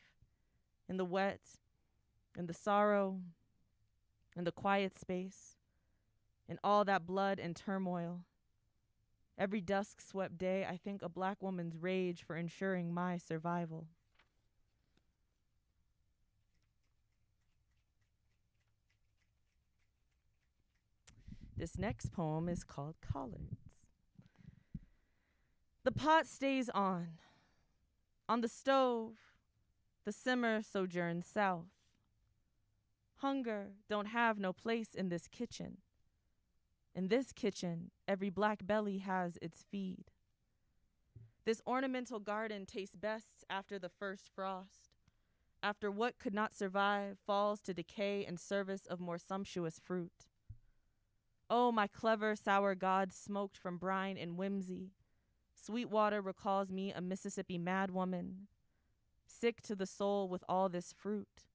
In the wet, in the sorrow, in the quiet space, in all that blood and turmoil. Every dusk-swept day, I think a black woman's rage for ensuring my survival. This next poem is called Collards. The pot stays on. On the stove, the simmer sojourns south. Hunger don't have no place in this kitchen. In this kitchen, every black belly has its feed. This ornamental garden tastes best after the first frost, after what could not survive falls to decay in service of more sumptuous fruit. Oh, my clever, sour god smoked from brine and whimsy. Sweetwater recalls me a Mississippi madwoman, sick to the soul with all this fruit,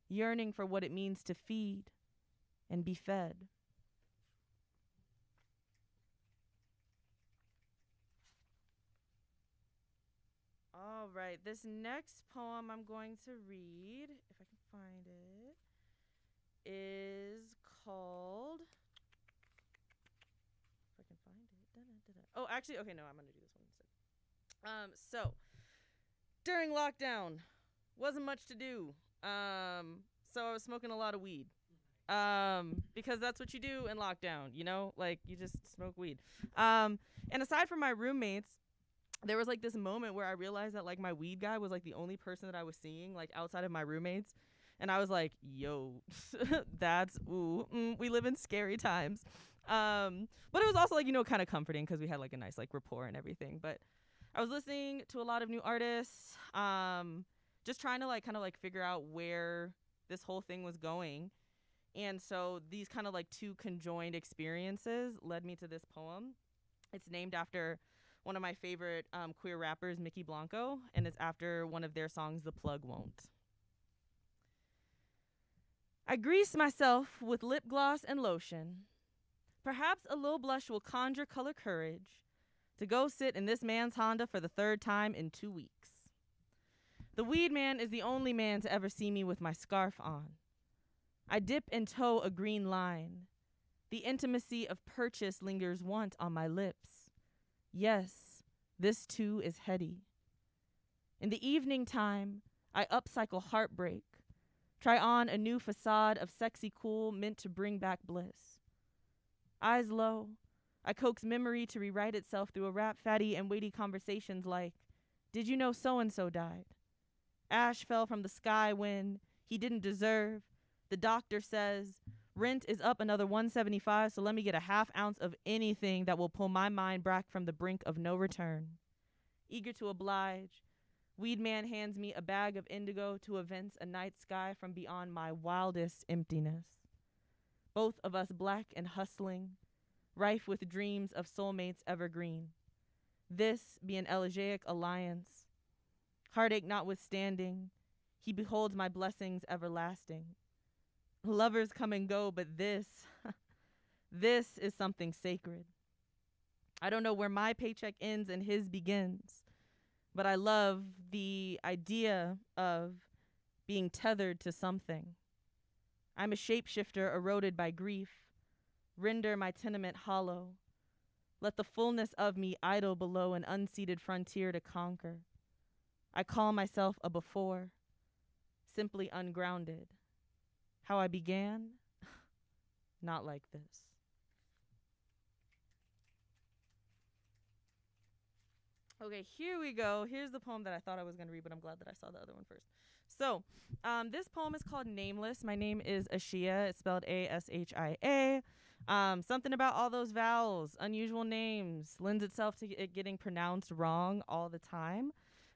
yearning for what it means to feed and be fed. All right, this next poem I'm going to read, if I can find it, is called, if I can find it, oh, actually, okay, no, I'm going to do this one instead. So, during lockdown, wasn't much to do, so I was smoking a lot of weed, because that's what you do in lockdown, you know, like, you just smoke weed. And aside from my roommates, there was like this moment where I realized that like my weed guy was like the only person that I was seeing like outside of my roommates. And I was like, yo, that's, we live in scary times. But it was also like, you know, kind of comforting because we had like a nice like rapport and everything. But I was listening to a lot of new artists, just trying to like kind of like figure out where this whole thing was going. And so these kind of like two conjoined experiences led me to this poem. It's named after one of my favorite queer rappers, Mickey Blanco, and it's after one of their songs, The Plug Won't. I grease myself with lip gloss and lotion. Perhaps a little blush will conjure color courage to go sit in this man's Honda for the third time in 2 weeks. The weed man is the only man to ever see me with my scarf on. I dip and toe a green line. The intimacy of purchase lingers want on my lips. Yes, this too is heady. In the evening time, I upcycle heartbreak, try on a new facade of sexy cool meant to bring back bliss. Eyes low, I coax memory to rewrite itself through a rap fatty and weighty conversations like, did you know so-and-so died? Ash fell from the sky when he didn't deserve. The doctor says, rent is up another $175, so let me get a half ounce of anything that will pull my mind back from the brink of no return. Eager to oblige, Weed Man hands me a bag of indigo to evince a night sky from beyond my wildest emptiness. Both of us black and hustling, rife with dreams of soulmates evergreen. This be an elegiac alliance. Heartache notwithstanding, he beholds my blessings everlasting. Lovers come and go, but this, this is something sacred. I don't know where my paycheck ends and his begins, but I love the idea of being tethered to something. I'm a shapeshifter eroded by grief. Render my tenement hollow. Let the fullness of me idle below an unceded frontier to conquer. I call myself a before, simply ungrounded. How I began? Not like this. Okay, here we go. Here's the poem that I thought I was going to read, but I'm glad that I saw the other one first. So, this poem is called Nameless. My name is Ashia. It's spelled A-S-H-I-A. Something about all those vowels, unusual names, lends itself to it getting pronounced wrong all the time.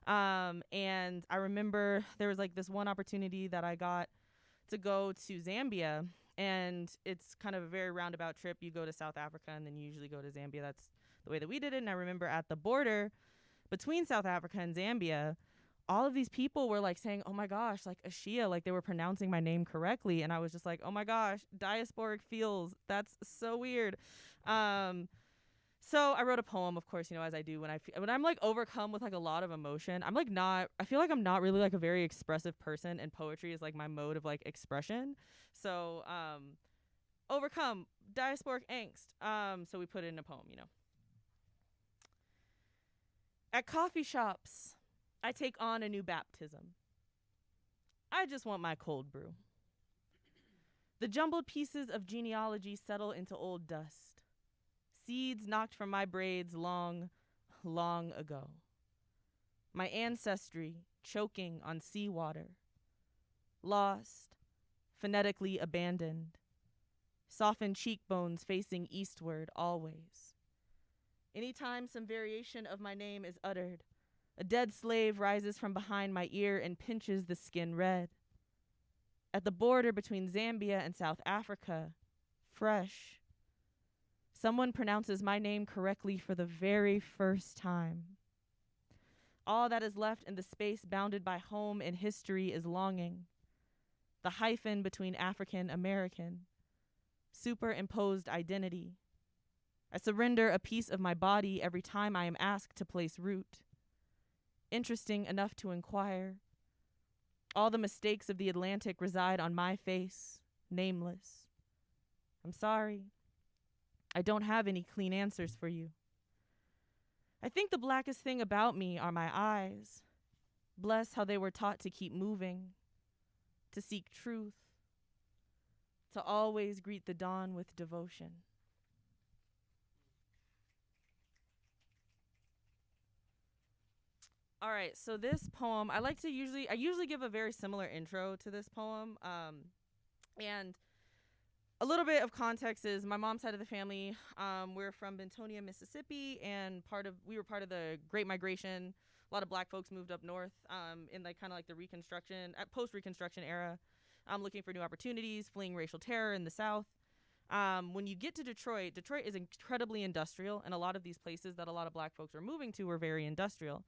And I remember there was like this one opportunity that I got to go to Zambia, and it's kind of a very roundabout trip. You go to South Africa and then you usually go to Zambia. That's the way that we did it. And I remember at the border between South Africa and Zambia, all of these people were like saying, oh my gosh, like Ashia, like they were pronouncing my name correctly. And I was just like, oh my gosh, diasporic feels, that's so weird. So I wrote a poem, of course, you know, as I do when I'm like overcome with like a lot of emotion. I feel like I'm not really like a very expressive person, and poetry is like my mode of like expression. So, overcome diasporic angst. So we put it in a poem, you know. At coffee shops, I take on a new baptism. I just want my cold brew. The jumbled pieces of genealogy settle into old dust. Seeds knocked from my braids long, long ago. My ancestry choking on seawater. Lost, phonetically abandoned. Softened cheekbones facing eastward always. Anytime some variation of my name is uttered, a dead slave rises from behind my ear and pinches the skin red. At the border between Zambia and South Africa, fresh, someone pronounces my name correctly for the very first time. All that is left in the space bounded by home and history is longing. The hyphen between African American, superimposed identity. I surrender a piece of my body every time I am asked to place root. Interesting enough to inquire. All the mistakes of the Atlantic reside on my face, nameless. I'm sorry. I don't have any clean answers for you. I think the blackest thing about me are my eyes. Bless how they were taught to keep moving, to seek truth, to always greet the dawn with devotion. All right, so this poem, I usually give a very similar intro to this poem. And a little bit of context is my mom's side of the family. We're from Bentonia, Mississippi, and we were part of the Great Migration. A lot of black folks moved up north in like kind of like the post-Reconstruction era, looking for new opportunities, fleeing racial terror in the South. When you get to Detroit is incredibly industrial, and a lot of these places that a lot of black folks were moving to were very industrial.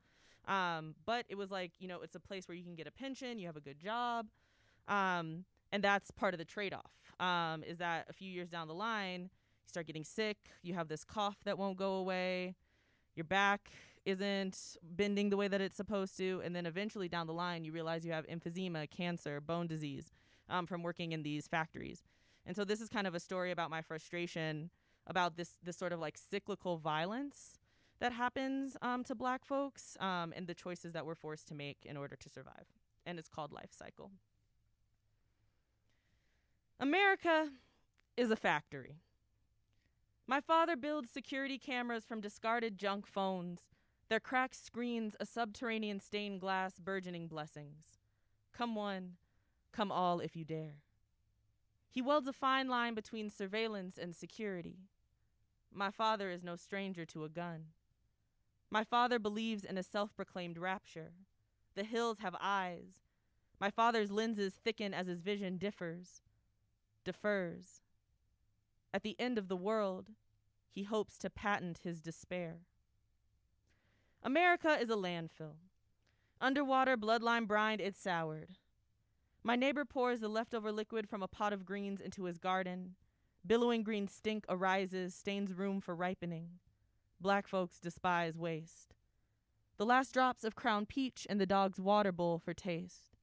But it was like, you know, it's a place where you can get a pension, you have a good job. And that's part of the trade-off, is that a few years down the line, you start getting sick, you have this cough that won't go away, your back isn't bending the way that it's supposed to, and then eventually down the line, you realize you have emphysema, cancer, bone disease from working in these factories. And so this is kind of a story about my frustration about this sort of like cyclical violence that happens to Black folks and the choices that we're forced to make in order to survive. And it's called Life Cycle. America is a factory. My father builds security cameras from discarded junk phones, their cracked screens a subterranean stained glass burgeoning blessings. Come one, come all if you dare. He welds a fine line between surveillance and security. My father is no stranger to a gun. My father believes in a self-proclaimed rapture. The hills have eyes. My father's lenses thicken as his vision defers. At the end of the world, he hopes to patent his despair. America is a landfill. Underwater bloodline brined, it's soured. My neighbor pours the leftover liquid from a pot of greens into his garden. Billowing green stink arises, stains room for ripening. Black folks despise waste. The last drops of Crown Peach in the dog's water bowl for taste.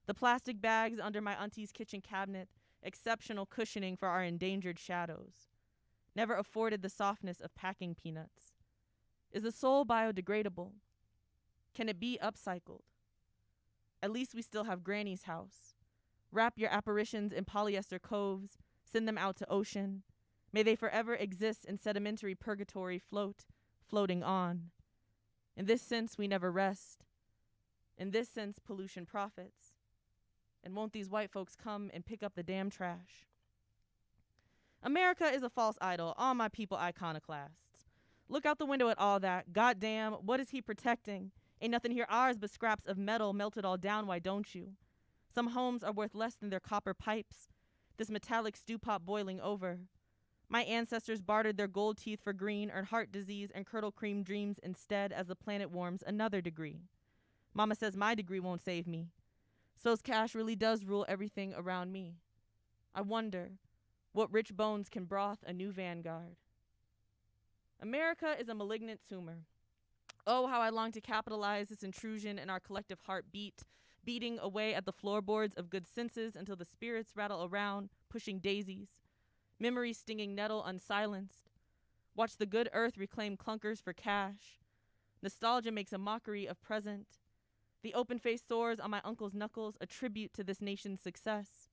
The plastic bags under my auntie's kitchen cabinet, exceptional cushioning for our endangered shadows. Never afforded the softness of packing peanuts. Is the soul biodegradable? Can it be upcycled? At least we still have Granny's house. Wrap your apparitions in polyester coves, send them out to ocean. May they forever exist in sedimentary purgatory, floating on. In this sense, we never rest. In this sense, pollution profits. And won't these white folks come and pick up the damn trash? America is a false idol, all my people iconoclasts. Look out the window at all that. Goddamn, what is he protecting? Ain't nothing here ours but scraps of metal melted all down, why don't you? Some homes are worth less than their copper pipes. This metallic stew pot boiling over. My ancestors bartered their gold teeth for green, earned heart disease and curdle cream dreams instead as the planet warms another degree. Mama says my degree won't save me. So's cash really does rule everything around me. I wonder, what rich bones can broth a new vanguard? America is a malignant tumor. Oh, how I long to capitalize this intrusion in our collective heartbeat, beating away at the floorboards of good senses until the spirits rattle around, pushing daisies. Memories stinging nettle unsilenced. Watch the good earth reclaim clunkers for cash. Nostalgia makes a mockery of present. The open-faced sores on my uncle's knuckles, a tribute to this nation's success.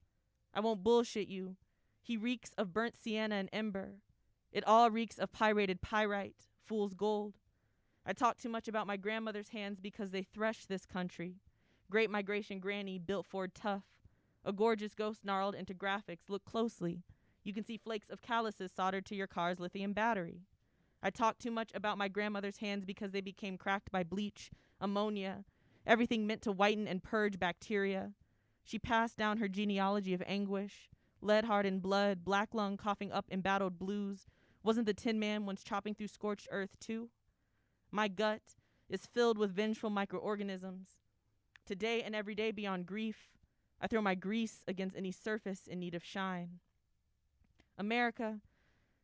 I won't bullshit you. He reeks of burnt sienna and ember. It all reeks of pyrated pyrite, fool's gold. I talk too much about my grandmother's hands because they threshed this country. Great migration granny built Ford tough. A gorgeous ghost gnarled into graphics. Look closely. You can see flakes of calluses soldered to your car's lithium battery. I talk too much about my grandmother's hands because they became cracked by bleach, ammonia, everything meant to whiten and purge bacteria. She passed down her genealogy of anguish, lead-hardened blood, black lung coughing up embattled blues. Wasn't the Tin Man once chopping through scorched earth too? My gut is filled with vengeful microorganisms. Today and every day beyond grief, I throw my grease against any surface in need of shine. America,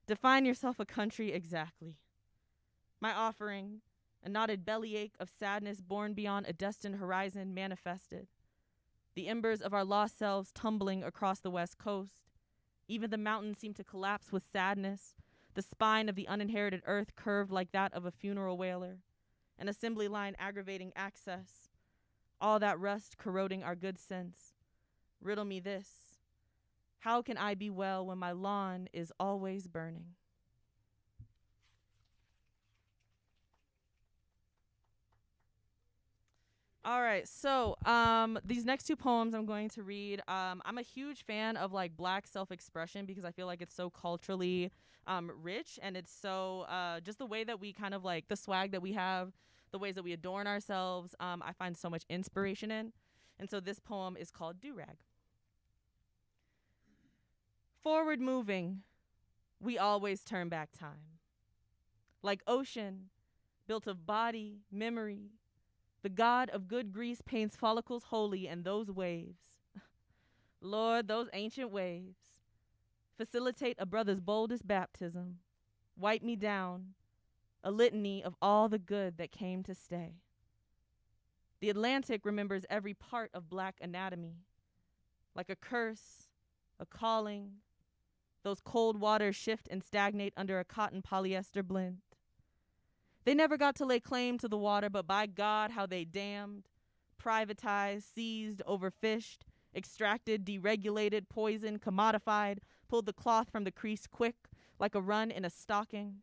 define yourself a country exactly. My offering, a knotted bellyache of sadness born beyond a destined horizon, manifested. The embers of our lost selves tumbling across the West Coast. Even the mountains seemed to collapse with sadness, the spine of the uninherited earth curved like that of a funeral wailer, an assembly line aggravating access, all that rust corroding our good sense. Riddle me this. How can I be well when my lawn is always burning? All right, so these next two poems I'm going to read. I'm a huge fan of like Black self-expression because I feel like it's so culturally rich, and it's so just the way that we kind of like the swag that we have, the ways that we adorn ourselves. I find so much inspiration in, and so this poem is called Do-Rag. Forward moving, we always turn back time. Like ocean, built of body, memory, the god of good grease paints follicles holy in those waves. Lord, those ancient waves facilitate a brother's boldest baptism. Wipe me down, a litany of all the good that came to stay. The Atlantic remembers every part of black anatomy, like a curse, a calling. Those cold waters shift and stagnate under a cotton polyester blend. They never got to lay claim to the water, but by God, how they damned, privatized, seized, overfished, extracted, deregulated, poisoned, commodified, pulled the cloth from the crease quick, like a run in a stocking,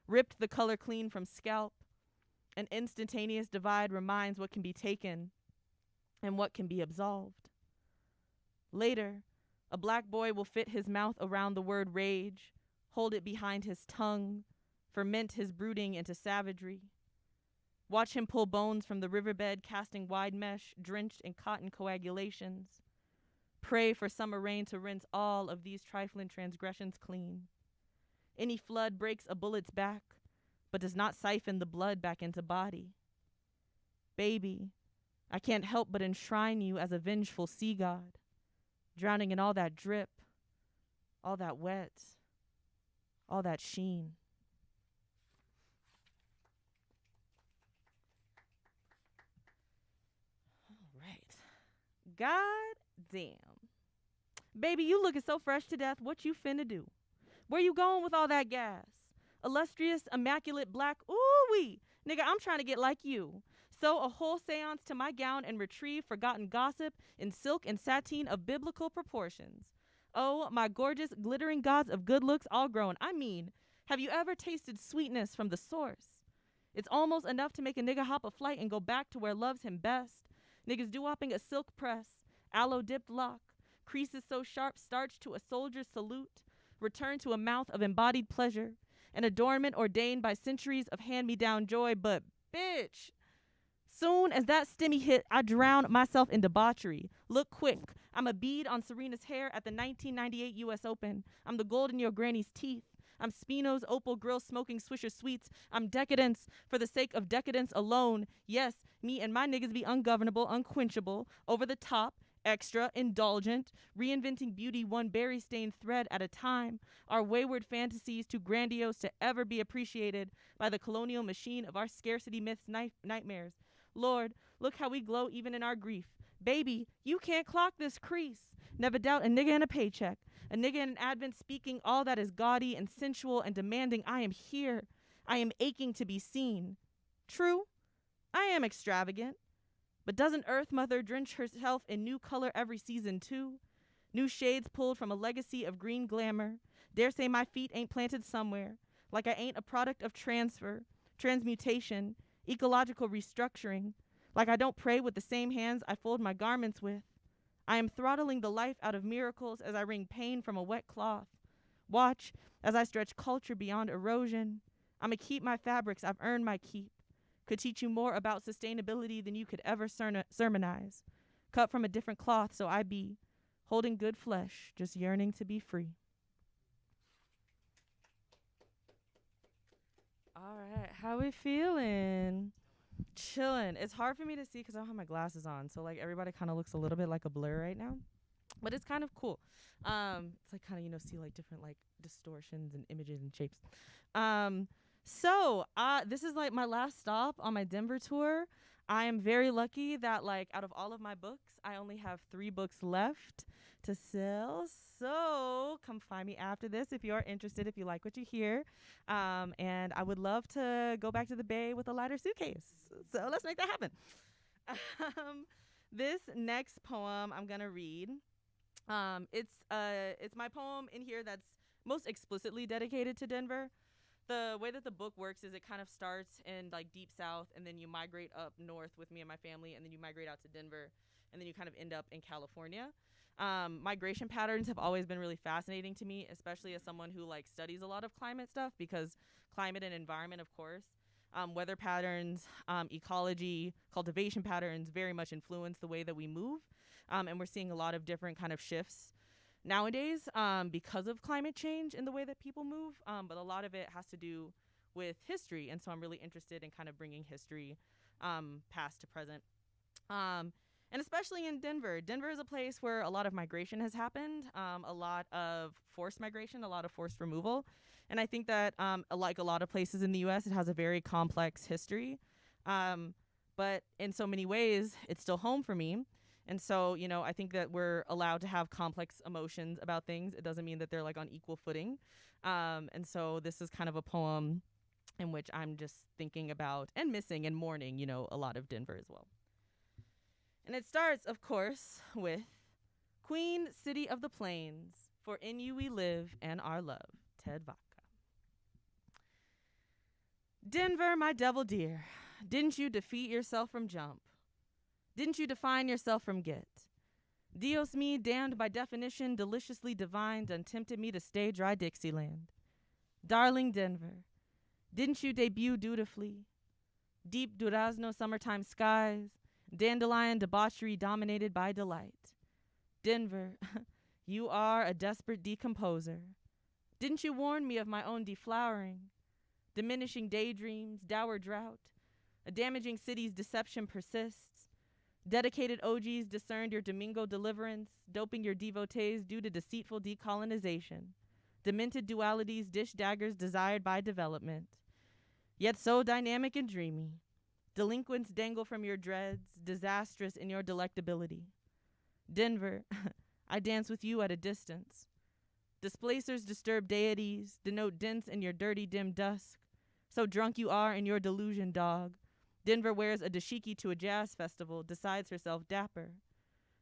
ripped the color clean from scalp. An instantaneous divide reminds what can be taken and what can be absolved. Later, a black boy will fit his mouth around the word rage, hold it behind his tongue, ferment his brooding into savagery. Watch him pull bones from the riverbed, casting wide mesh, drenched in cotton coagulations. Pray for summer rain to rinse all of these trifling transgressions clean. Any flood breaks a bullet's back, but does not siphon the blood back into body. Baby, I can't help but enshrine you as a vengeful sea god, drowning in all that drip, all that wet, all that sheen. All right. God damn. Baby, you looking so fresh to death. What you finna do? Where you going with all that gas? Illustrious, immaculate black, ooh-wee. Nigga, I'm trying to get like you. Sew a whole seance to my gown and retrieve forgotten gossip in silk and sateen of biblical proportions. Oh, my gorgeous, glittering gods of good looks all grown. I mean, have you ever tasted sweetness from the source? It's almost enough to make a nigga hop a flight and go back to where loves him best. Niggas doo-wopping a silk press, aloe-dipped lock, creases so sharp starch to a soldier's salute, return to a mouth of embodied pleasure, an adornment ordained by centuries of hand-me-down joy, but bitch, soon as that stimmy hit, I drown myself in debauchery. Look quick, I'm a bead on Serena's hair at the 1998 U.S. Open. I'm the gold in your granny's teeth. I'm Spino's opal grill smoking Swisher Sweets. I'm decadence for the sake of decadence alone. Yes, me and my niggas be ungovernable, unquenchable, over the top, extra, indulgent, reinventing beauty one berry-stained thread at a time. Our wayward fantasies too grandiose to ever be appreciated by the colonial machine of our scarcity myths nightmares. Lord, look how we glow even in our grief. Baby, you can't clock this crease. Never doubt a nigga and a paycheck. A nigga in an advent speaking all that is gaudy and sensual and demanding. I am here. I am aching to be seen. True, I am extravagant. But doesn't Earth Mother drench herself in new color every season too? New shades pulled from a legacy of green glamour. Dare say my feet ain't planted somewhere. Like I ain't a product of transfer, transmutation, ecological restructuring. Like I don't pray with the same hands I fold my garments with. I am throttling the life out of miracles as I wring pain from a wet cloth. Watch as I stretch culture beyond erosion. I'ma keep my fabrics, I've earned my keep. Could teach you more about sustainability than you could ever sermonize. Cut from a different cloth, so I be holding good flesh, just yearning to be free. All right, how we feeling? Chilling. It's hard for me to see because I don't have my glasses on, so like everybody kind of looks a little bit like a blur right now, but it's kind of cool. It's like kind of see like different like distortions and images and shapes. So this is like my last stop on my Denver tour. I am very lucky that like out of all of my books, I only have 3 books left to sell. So come find me after this if you're interested, if you like what you hear. And I would love to go back to the Bay with a lighter suitcase. So let's make that happen. This next poem I'm gonna read. It's my poem in here that's most explicitly dedicated to Denver. The way that the book works is it kind of starts in like deep south and then you migrate up north with me and my family and then you migrate out to Denver and then you kind of end up in California. Migration patterns have always been really fascinating to me, especially as someone who like studies a lot of climate stuff because climate and environment, of course, weather patterns, ecology, cultivation patterns very much influence the way that we move. And we're seeing a lot of different kind of shifts nowadays because of climate change in the way that people move, but a lot of it has to do with history, and so I'm really interested in kind of bringing history past to present. And especially in Denver. Denver is a place where a lot of migration has happened, a lot of forced migration, a lot of forced removal. And I think that, like a lot of places in the U.S., it has a very complex history. But in so many ways, it's still home for me. And so, you know, I think that we're allowed to have complex emotions about things. It doesn't mean that they're like on equal footing. And so this is kind of a poem in which I'm just thinking about and missing and mourning, you know, a lot of Denver as well. And it starts, of course, with Queen City of the Plains, for in you we live and our love, Ted Vaca. Denver, my devil dear, didn't you defeat yourself from jump? Didn't you define yourself from get? Dios me, damned by definition, deliciously divined, untempted me to stay dry Dixieland. Darling Denver, didn't you debut dutifully? Deep durazno summertime skies, dandelion debauchery dominated by delight. Denver, you are a desperate decomposer. Didn't you warn me of my own deflowering? Diminishing daydreams, dour drought. A damaging city's deception persists. Dedicated OGs discerned your Domingo deliverance, doping your devotees due to deceitful decolonization. Demented dualities, dish daggers desired by development. Yet so dynamic and dreamy. Delinquents dangle from your dreads, disastrous in your delectability. Denver, I dance with you at a distance. Displacers disturb deities, denote dents in your dirty, dim dusk. So drunk you are in your delusion, dog. Denver wears a dashiki to a jazz festival, decides herself dapper.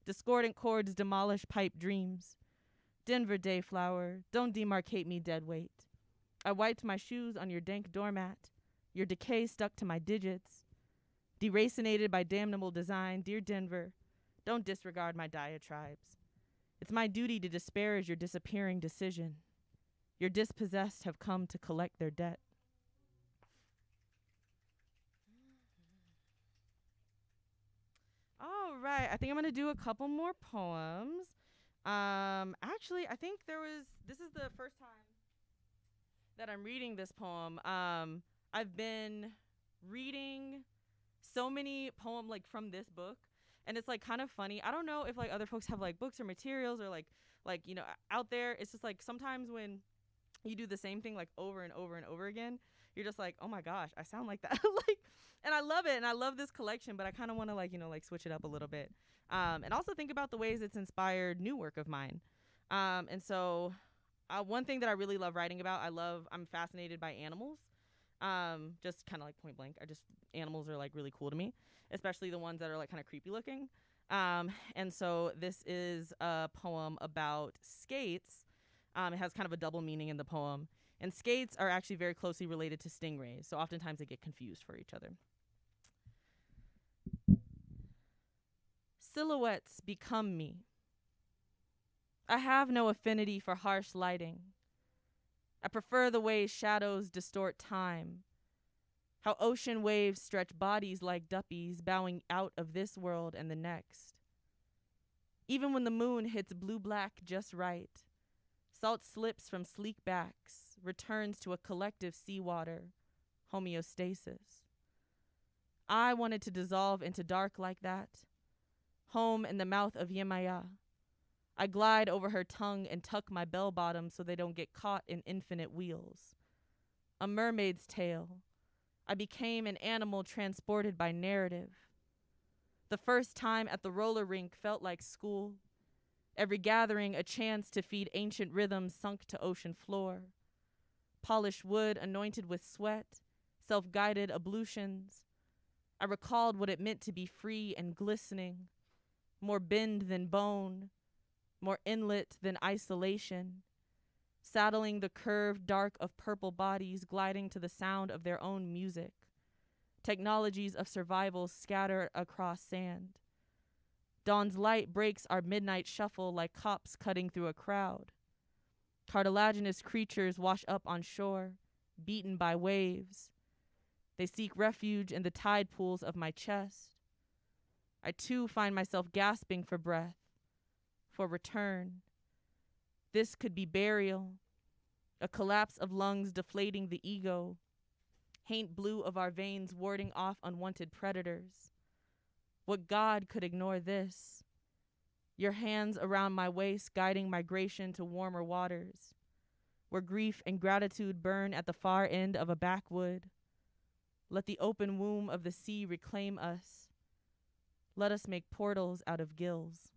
Discordant chords demolish pipe dreams. Denver dayflower, don't demarcate me dead weight. I wiped my shoes on your dank doormat, your decay stuck to my digits. Deracinated by damnable design, dear Denver, don't disregard my diatribes. It's my duty to disparage your disappearing decision. Your dispossessed have come to collect their debt. All right, I think I'm gonna do a couple more poems. Actually, I think this is the first time that I'm reading this poem. I've been reading so many poems like from this book, and it's like kind of funny. I don't know if like other folks have like books or materials or like you know out there. It's just like sometimes when you do the same thing like over and over and over again, you're just like, oh my gosh, I sound like that. Like, and I love it, and I love this collection, but I kind of want to like, you know, like switch it up a little bit, and also think about the ways it's inspired new work of mine. And so one thing that I really love writing about, I'm fascinated by animals. Just kind of like point blank. Animals are like really cool to me, especially the ones that are like kind of creepy looking. And so this is a poem about skates. It has kind of a double meaning in the poem. And skates are actually very closely related to stingrays, so oftentimes they get confused for each other. Silhouettes become me. I have no affinity for harsh lighting. I prefer the way shadows distort time, how ocean waves stretch bodies like duppies bowing out of this world and the next. Even when the moon hits blue-black just right, salt slips from sleek backs, returns to a collective seawater, homeostasis. I wanted to dissolve into dark like that, home in the mouth of Yemaya. I glide over her tongue and tuck my bell bottoms so they don't get caught in infinite wheels. A mermaid's tale. I became an animal transported by narrative. The first time at the roller rink felt like school. Every gathering a chance to feed ancient rhythms sunk to ocean floor. Polished wood anointed with sweat, self-guided ablutions. I recalled what it meant to be free and glistening, more bend than bone, more inlet than isolation, saddling the curved dark of purple bodies gliding to the sound of their own music, technologies of survival scattered across sand. Dawn's light breaks our midnight shuffle like cops cutting through a crowd. Cartilaginous creatures wash up on shore, beaten by waves. They seek refuge in the tide pools of my chest. I too find myself gasping for breath, for return. This could be burial, a collapse of lungs deflating the ego, haint blue of our veins warding off unwanted predators. What God could ignore this? Your hands around my waist, guiding migration to warmer waters, where grief and gratitude burn at the far end of a backwood. Let the open womb of the sea reclaim us. Let us make portals out of gills.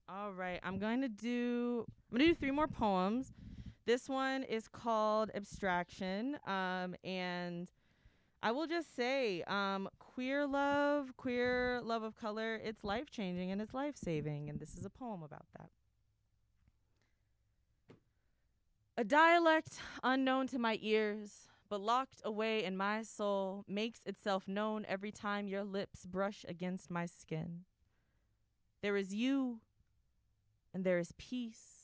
All right, I'm gonna do 3 more poems. This one is called Abstraction, and I will just say, queer love of color, it's life-changing and it's life-saving, and this is a poem about that. A dialect unknown to my ears, but locked away in my soul, makes itself known every time your lips brush against my skin. There is you, and there is peace.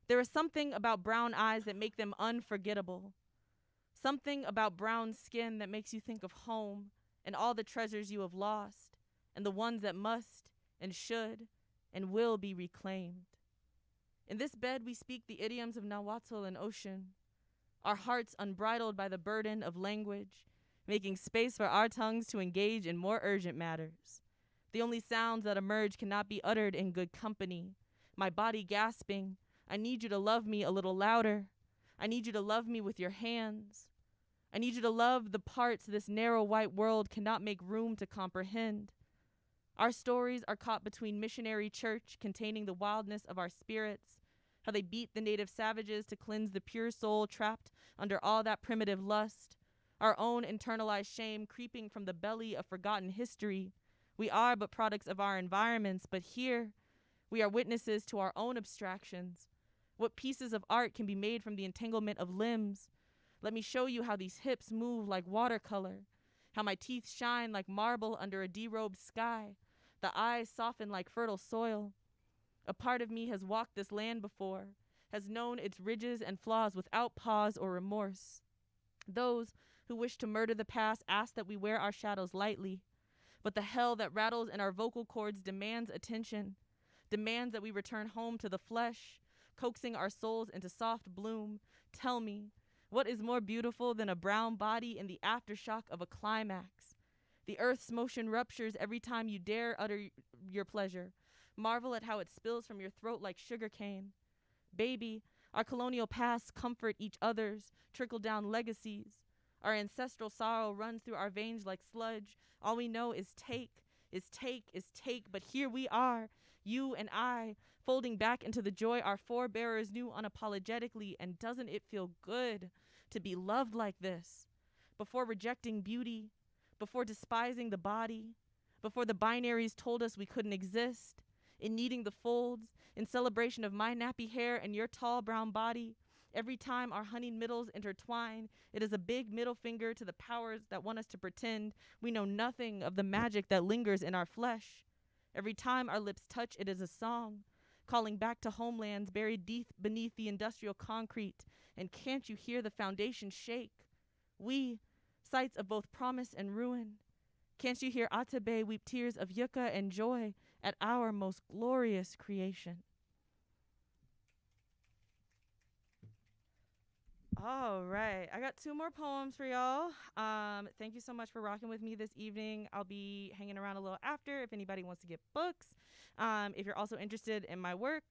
There is something about brown eyes that make them unforgettable. Something about brown skin that makes you think of home and all the treasures you have lost and the ones that must and should and will be reclaimed. In this bed, we speak the idioms of Nahuatl and ocean, our hearts unbridled by the burden of language, making space for our tongues to engage in more urgent matters. The only sounds that emerge cannot be uttered in good company. My body gasping, I need you to love me a little louder. I need you to love me with your hands. I need you to love the parts this narrow white world cannot make room to comprehend. Our stories are caught between missionary church containing the wildness of our spirits, how they beat the native savages to cleanse the pure soul trapped under all that primitive lust, our own internalized shame creeping from the belly of forgotten history. We are but products of our environments, but here we are witnesses to our own abstractions. What pieces of art can be made from the entanglement of limbs? Let me show you how these hips move like watercolor, how my teeth shine like marble under a derobed sky, the eyes soften like fertile soil. A part of me has walked this land before, has known its ridges and flaws without pause or remorse. Those who wish to murder the past ask that we wear our shadows lightly, but the hell that rattles in our vocal cords demands attention, demands that we return home to the flesh, coaxing our souls into soft bloom. Tell me, what is more beautiful than a brown body in the aftershock of a climax? The earth's motion ruptures every time you dare utter your pleasure. Marvel at how it spills from your throat like sugarcane. Baby, our colonial pasts comfort each other's trickle-down legacies. Our ancestral sorrow runs through our veins like sludge. All we know is take, but here we are, you and I, folding back into the joy our forebearers knew unapologetically, and doesn't it feel good to be loved like this? Before rejecting beauty, before despising the body, before the binaries told us we couldn't exist, in needing the folds, in celebration of my nappy hair and your tall brown body, every time our honeyed middles intertwine, it is a big middle finger to the powers that want us to pretend we know nothing of the magic that lingers in our flesh. Every time our lips touch, it is a song, calling back to homelands buried deep beneath the industrial concrete. And can't you hear the foundation shake? We, sites of both promise and ruin. Can't you hear Atabe weep tears of yucca and joy at our most glorious creation? All right, I got 2 more poems for y'all. Thank you so much for rocking with me this evening. I'll be hanging around a little after if anybody wants to get books. If you're also interested in my work,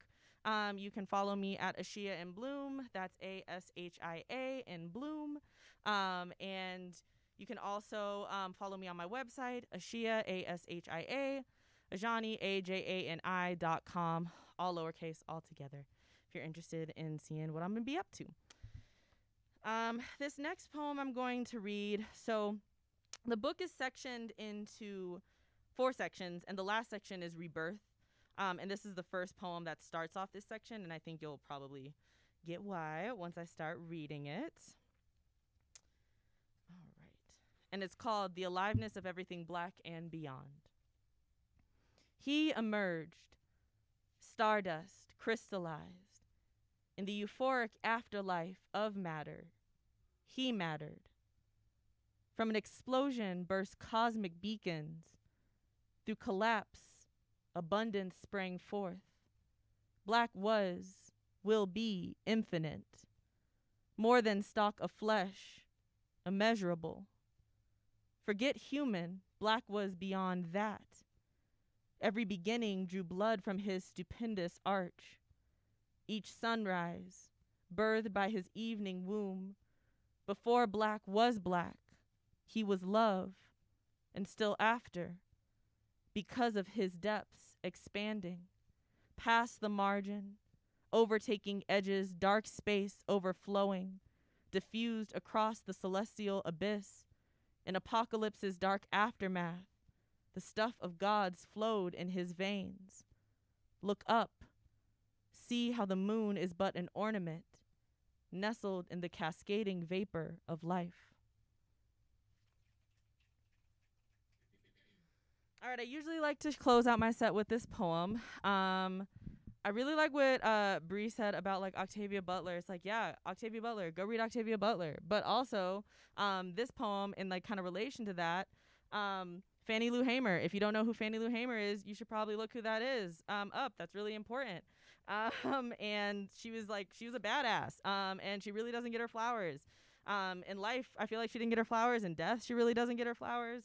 you can follow me at Ashia in Bloom. That's ASHIA in Bloom. And you can also follow me on my website, Ashia, ASHIA, Ajani, AJANI.com, all lowercase, all together, if you're interested in seeing what I'm going to be up to. This next poem I'm going to read, so the book is sectioned into 4 sections, and the last section is rebirth. And this is the first poem that starts off this section, and I think you'll probably get why once I start reading it. All right. And it's called The Aliveness of Everything Black and Beyond. He emerged, stardust crystallized, in the euphoric afterlife of matter. He mattered. From an explosion burst cosmic beacons. Through collapse, abundance sprang forth. Black was, will be, infinite. more than stalk of flesh, immeasurable. Forget human, black was beyond that. Every beginning drew blood from his stupendous arch. Each sunrise, birthed by his evening womb, before black was black, he was love, and still after, because of his depths expanding, past the margin, overtaking edges, dark space overflowing, diffused across the celestial abyss, in apocalypse's dark aftermath, the stuff of gods flowed in his veins. Look up, see how the moon is but an ornament, nestled in the cascading vapor of life. All right, I usually like to close out my set with this poem. I really like what Bree said about like Octavia Butler. It's like, yeah, Octavia Butler, go read Octavia Butler. But also, this poem in like kind of relation to that, Fannie Lou Hamer. If you don't know who Fannie Lou Hamer is, you should probably look who that is up. That's really important. And she was a badass. And she really doesn't get her flowers. In life, I feel like she didn't get her flowers. In death, she really doesn't get her flowers.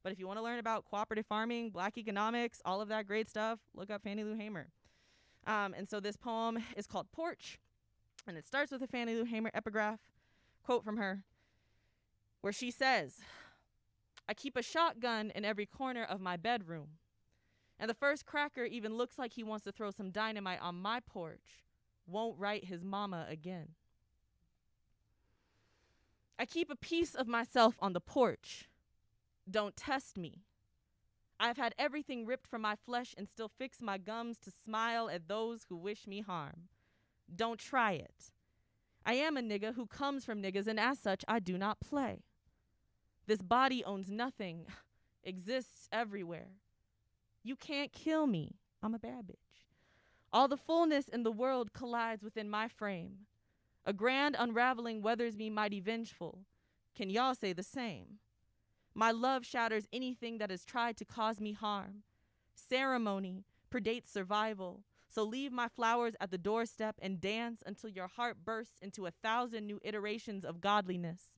But if you want to learn about cooperative farming, black economics, all of that great stuff, look up Fannie Lou Hamer. And so this poem is called Porch, and it starts with a Fannie Lou Hamer epigraph, quote from her, where she says, "I keep a shotgun in every corner of my bedroom, and the first cracker even looks like he wants to throw some dynamite on my porch, won't write his mama again. I keep a piece of myself on the porch. Don't test me. I've had everything ripped from my flesh and still fix my gums to smile at those who wish me harm. Don't try it. I am a nigga who comes from niggas, and as such, I do not play. This body owns nothing, exists everywhere. You can't kill me. I'm a bad bitch. All the fullness in the world collides within my frame. A grand unraveling weathers me mighty vengeful. Can y'all say the same? My love shatters anything that has tried to cause me harm. Ceremony predates survival, so leave my flowers at the doorstep and dance until your heart bursts into 1,000 new iterations of godliness.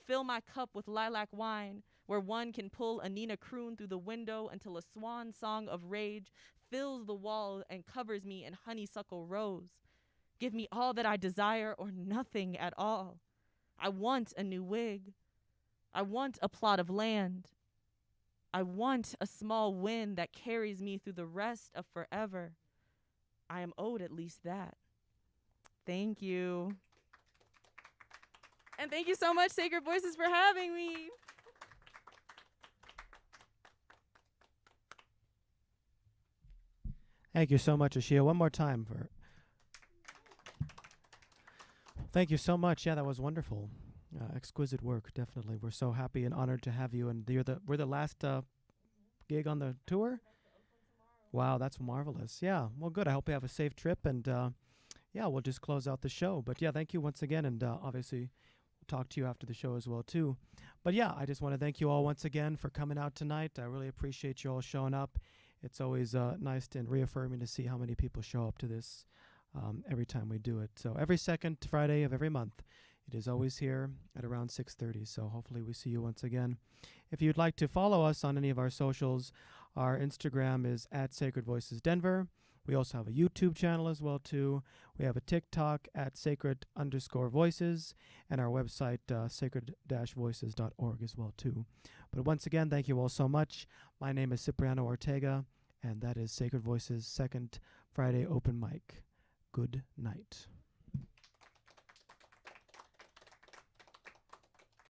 Fill my cup with lilac wine, where one can pull a Nina croon through the window until a swan song of rage fills the wall and covers me in honeysuckle rose. Give me all that I desire or nothing at all. I want a new wig. I want a plot of land. I want a small wind that carries me through the rest of forever. I am owed at least that. Thank you. And thank you so much, Sacred Voices, for having me. Thank you so much, Ashia. One more time for. Thank you so much. Yeah, that was wonderful. Exquisite work, definitely. We're so happy and honored to have you. And we're the last gig on the tour. Wow, that's marvelous. Yeah, well, good. I hope you have a safe trip. And yeah, we'll just close out the show. But yeah, thank you once again. And obviously, we'll talk to you after the show as well, too. But yeah, I just want to thank you all once again for coming out tonight. I really appreciate you all showing up. It's always nice and reaffirming to see how many people show up to this every time we do it. So every second Friday of every month. It is always here at around 6:30, so hopefully we see you once again. If you'd like to follow us on any of our socials, our Instagram is at Sacred Voices Denver. We also have a YouTube channel as well, too. We have a TikTok at sacred_voices, and our website, sacred-voices.org as well, too. But once again, thank you all so much. My name is Cipriano Ortega, and that is Sacred Voices' second Friday open mic. Good night.